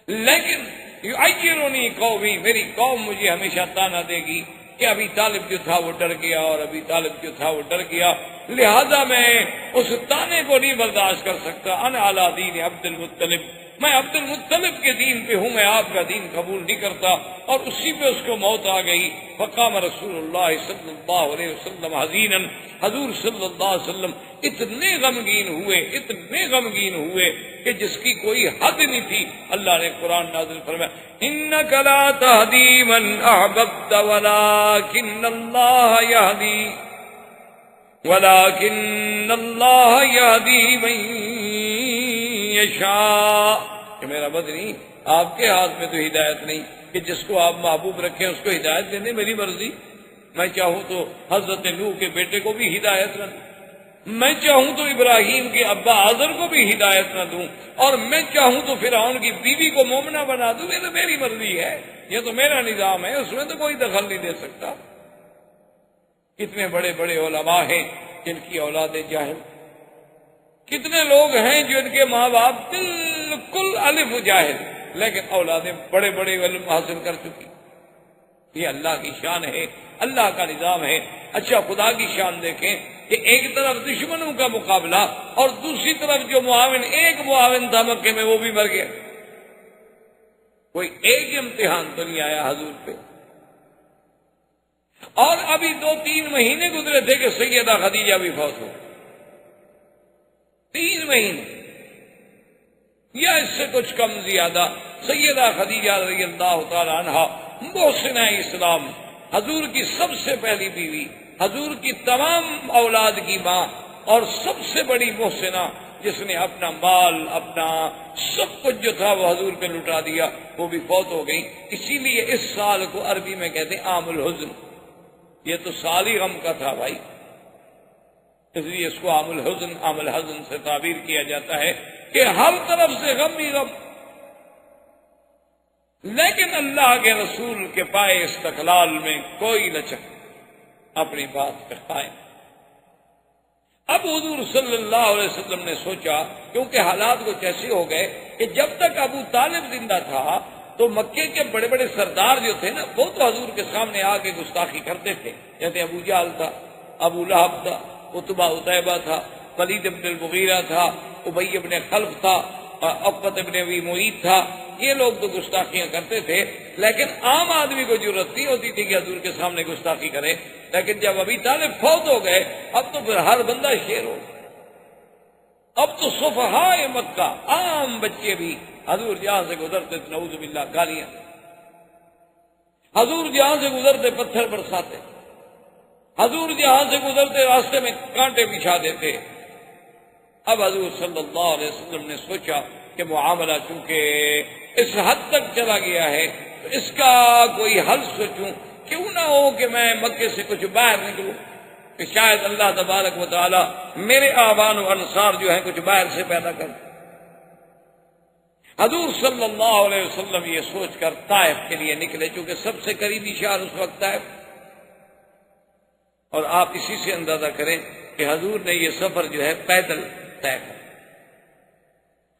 S2: لیکن یعیرنی قومی، میری قوم مجھے ہمیشہ تانا دے گی کہ ابی طالب جو تھا وہ ڈر گیا، اور ابی طالب جو تھا وہ ڈر گیا، لہذا میں اس تانے کو نہیں برداشت کر سکتا۔ انا علی دین عبد المطلب، میں عبد المطلب کے دین پہ ہوں، میں آپ کا دین قبول نہیں کرتا، اور اسی پہ اس کو موت آ گئی۔ فقام رسول اللہ صلی اللہ علیہ وسلم حزینا، حضور صلی اللہ علیہ وسلم اتنے غمگین ہوئے، اتنے غمگین ہوئے کہ جس کی کوئی حد نہیں تھی۔ اللہ نے قرآن نازل فرمایا انک لا تہدی من احببت ولکن اللہ یہدی من یشاء، کہ میرا بدنی آپ کے ہاتھ میں تو ہدایت نہیں کہ جس کو آپ محبوب رکھیں اس کو ہدایت دینے میری مرضی، میں چاہوں تو حضرت نوح کے بیٹے کو بھی ہدایت نہ دوں، میں چاہوں تو ابراہیم کے ابا آزر کو بھی ہدایت نہ دوں، اور میں چاہوں تو فرعون کی بیوی کو مومنہ بنا دوں، یہ تو میری مرضی ہے، یہ تو میرا نظام ہے، اس میں تو کوئی دخل نہیں دے سکتا۔ کتنے بڑے بڑے علماء ہیں جن کی اولادیں جاہل، کتنے لوگ ہیں جو ان کے ماں باپ بالکل الف جاہل لیکن اولادیں بڑے بڑے علم حاصل کر چکی۔ یہ اللہ کی شان ہے، اللہ کا نظام ہے۔ اچھا خدا کی شان دیکھیں کہ ایک طرف دشمنوں کا مقابلہ اور دوسری طرف جو معاون، ایک معاون تھا مکے میں وہ بھی مر گیا، کوئی ایک امتحان تو نہیں آیا حضور پہ۔ اور ابھی 2-3 مہینے گزرے تھے کہ سیدہ خدیجہ بھی فوت ہو، 3 مہینے یا اس سے کچھ کم زیادہ۔ سیدہ خدیجہ رضی اللہ تعالی عنہا محسنہ اسلام، حضور کی سب سے پہلی بیوی، حضور کی تمام اولاد کی ماں، اور سب سے بڑی محسنہ، جس نے اپنا مال، اپنا سب کچھ جو تھا وہ حضور پہ لٹا دیا، وہ بھی فوت ہو گئی۔ اسی لیے اس سال کو عربی میں کہتے ہیں عام الحزن، یہ تو سال ہی غم کا تھا بھائی، اس لیے اس کو عام الحزن، عام الحزن سے تعبیر کیا جاتا ہے کہ ہر طرف سے غم ہی غم۔ لیکن اللہ کے رسول کے پائے استقلال میں کوئی لچک، اپنی بات پہ قائم۔ اب حضور صلی اللہ علیہ وسلم نے سوچا، کیونکہ حالات کچھ ایسے ہو گئے کہ جب تک ابو طالب زندہ تھا تو مکے کے بڑے بڑے سردار جو تھے نا، وہ تو حضور کے سامنے آ کے گستاخی کرتے تھے، جیسے ابو جہل تھا، ابو لہب تھا، عتبہ عتیبہ تھا، ولید بن المغیرہ تھا، ابی بن خلف تھا، عقبہ بن ابی معیط تھا، یہ لوگ تو گستاخیاں کرتے تھے، لیکن عام آدمی کو ضرورت نہیں ہوتی تھی کہ حضور کے سامنے گستاخی کرے۔ لیکن جب ابی طالب فوت ہو گئے، اب تو پھر ہر بندہ شیر ہو، اب تو صفحائے مکہ، عام بچے بھی حضور جہاں سے گزرتے تھے نعوذ باللہ گالیاں، حضور جہاں سے گزرتے پتھر برساتے، حضور جہاں سے گزرتے راستے میں کانٹے بچھا دیتے۔ اب حضور صلی اللہ علیہ وسلم نے سوچا کہ معاملہ چونکہ اس حد تک چلا گیا ہے تو اس کا کوئی حل سوچوں، کیوں نہ ہو کہ میں مکے سے کچھ باہر نکلوں، کہ شاید اللہ تبارک و تعالی میرے آبان و انصار جو ہیں کچھ باہر سے پیدا کر دیں۔ حضور صلی اللہ علیہ وسلم یہ سوچ کر طائف کے لیے نکلے، چونکہ سب سے قریبی شہر اس وقت طائف، اور آپ اسی سے اندازہ کریں کہ حضور نے یہ سفر جو ہے پیدل طے کیا۔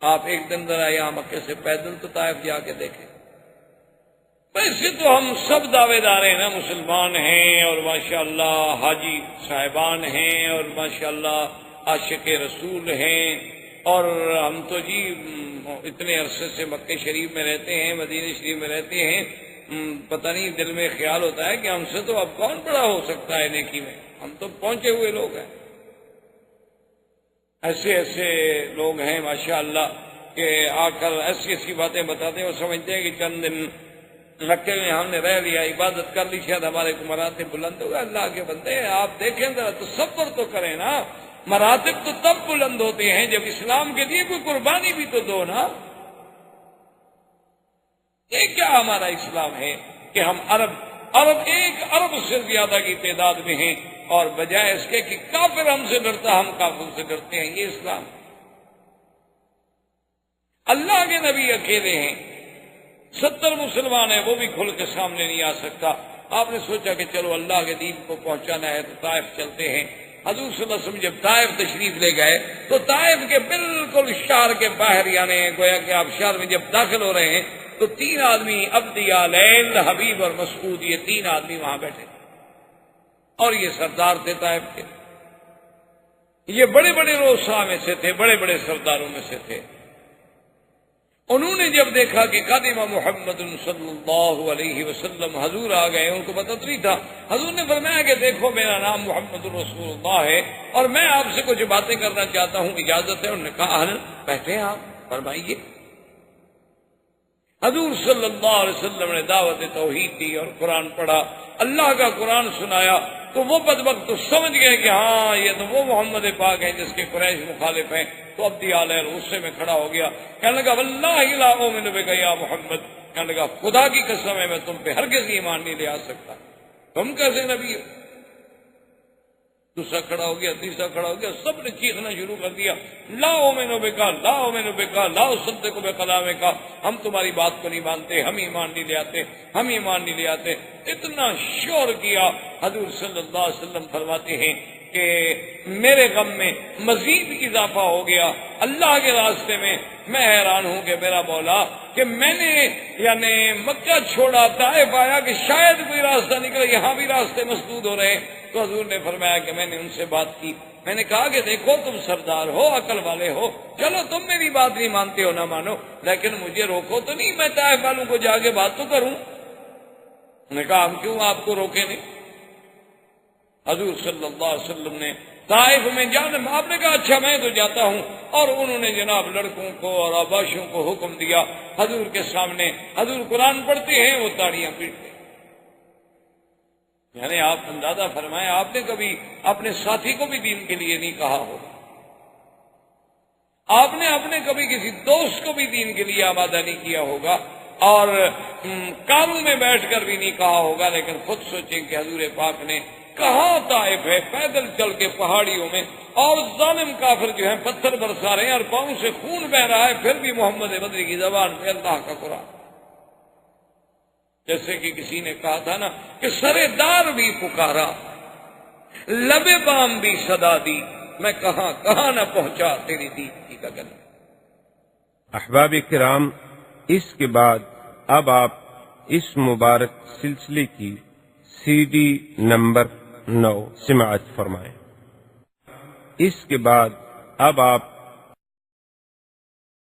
S2: آپ ایک دن ذرا یہاں مکے سے پیدل تو طائف جا کے دیکھیں۔ ویسے تو ہم سب دعوے دار ہیں نا، مسلمان ہیں اور ماشاءاللہ حاجی صاحبان ہیں اور ماشاءاللہ عاشق رسول ہیں، اور ہم تو جی اتنے عرصے سے مکے شریف میں رہتے ہیں، مدینہ شریف میں رہتے ہیں، پتہ نہیں دل میں خیال ہوتا ہے کہ ہم سے تو اب کون بڑا ہو سکتا ہے نیکی میں، ہم تو پہنچے ہوئے لوگ ہیں۔ ایسے ایسے لوگ ہیں ماشاءاللہ کہ آ کر ایسی ایسی باتیں بتاتے ہیں، وہ سمجھتے ہیں کہ چند دن مکے میں ہم نے رہ لیا، عبادت کر لی، شاید ہمارے کو مراتب بلند ہوگا۔ اللہ کے بندے ہیں، آپ دیکھیں ذرا تصور تو کریں نا، مراتب تو تب بلند ہوتے ہیں جب اسلام کے لیے کوئی قربانی بھی تو دو نا۔ یہ کیا ہمارا اسلام ہے کہ ہم عرب 1 ارب سے زیادہ کی تعداد میں ہیں، اور بجائے اس کے کہ کافر ہم سے ڈرتا ہم کافر سے ڈرتے ہیں۔ یہ اسلام، اللہ کے نبی اکیلے ہیں، 70 مسلمان ہیں، وہ بھی کھل کے سامنے نہیں آ سکتا۔ آپ نے سوچا کہ چلو اللہ کے دین کو پہنچانا ہے تو طائف چلتے ہیں۔ حضور صلی اللہ علیہ وسلم جب طائف تشریف لے گئے تو طائف کے بالکل شہر کے باہر، یعنی گویا کہ آپ شہر میں جب داخل ہو رہے ہیں تو 3 آدمی، عبدیہ، لیل، حبیب اور مسعود، یہ 3 آدمی وہاں بیٹھے، اور یہ سردار تھے طائف کے، یہ بڑے بڑے روسا میں سے تھے، بڑے بڑے سرداروں میں سے تھے۔ انہوں نے جب دیکھا کہ قادم محمد صلی اللہ علیہ وسلم، حضور آ گئے، ان کو پتہ نہیں تھا۔ حضور نے فرمایا کہ دیکھو میرا نام محمد رسول اللہ ہے اور میں آپ سے کچھ باتیں کرنا چاہتا ہوں، اجازت ہے؟ انہوں نے کہا اہلاً، بیٹھے ہیں آپ، فرمائیے۔ حضور صلی اللہ علیہ وسلم نے دعوت توحید دی اور قرآن پڑھا، اللہ کا قرآن سنایا، تو وہ بدبخت تو سمجھ گئے کہ ہاں یہ تو وہ محمد پاک ہے جس کے قریش مخالف ہیں۔ تو عبدی علیہ غصے میں کھڑا ہو گیا، کہنے لگا واللہ لا اؤمن بک یا محمد، کہنے لگا خدا کی قسم ہے میں تم پہ ہرگز ایمان نہیں لے آ سکتا، تم کیسے نبی ہو؟ دوسرا کھڑا ہو گیا، تیسرا کھڑا ہو گیا، سب نے چیخنا شروع کر دیا، لا اؤمن بک لا اؤمن بک لا اصدق بکلامک، ہم تمہاری بات کو نہیں مانتے، ہم ایمان نہیں لے آتے، ہم ایمان نہیں لے آتے۔ اتنا شور کیا۔ حضور صلی اللہ علیہ وسلم فرماتے ہیں کہ میرے غم میں مزید اضافہ ہو گیا اللہ کے راستے میں۔ میں حیران ہوں کہ میرا مولا کہ میں نے یعنی مکہ چھوڑا، طائف آیا کہ شاید کوئی راستہ نکلے، یہاں بھی راستے مسدود ہو رہے ہیں۔ تو حضور نے فرمایا کہ میں نے ان سے بات کی، میں نے کہا کہ دیکھو تم سردار ہو، عقل والے ہو، چلو تم میری بات نہیں مانتے ہو نہ مانو، لیکن مجھے روکو تو نہیں، میں طائف والوں کو جا کے بات تو کروں۔ نے کہا ہم کیوں آپ کو روکے نہیں؟ حضور صلی اللہ علیہ وسلم نے طائف میں جانا، آپ نے کہا اچھا میں تو جاتا ہوں، اور انہوں نے جناب لڑکوں کو اور آباشوں کو حکم دیا حضور کے سامنے۔ حضور قرآن پڑھتے ہیں، وہ تاڑیاں پیٹتے ہیں۔ یعنی آپ اندازہ فرمائیں، آپ نے کبھی اپنے ساتھی کو بھی دین کے لیے نہیں کہا ہوگا، آپ نے اپنے کبھی کسی دوست کو بھی دین کے لیے آمادہ نہیں کیا ہوگا، اور کاروں میں بیٹھ کر بھی نہیں کہا ہوگا، لیکن خود سوچیں کہ حضور پاک نے کہاں طائف ہے، پیدل چل کے پہاڑیوں میں، اور ظالم کافر جو ہیں پتھر برسا رہے ہیں اور پاؤں سے خون بہ رہا ہے، پھر بھی محمد بدری کی زبان پہ اللہ کا قرآن۔ جیسے کہ کسی نے کہا تھا نا کہ سرے دار بھی پکارا، لب بام بھی صدا دی، میں کہاں کہاں نہ پہنچا تیری دید کی گگن۔
S1: احباب کرام، اس کے بعد اب آپ اس مبارک سلسلے کی CD نمبر 9 سماعت فرمائیں۔ اس کے بعد اب آپ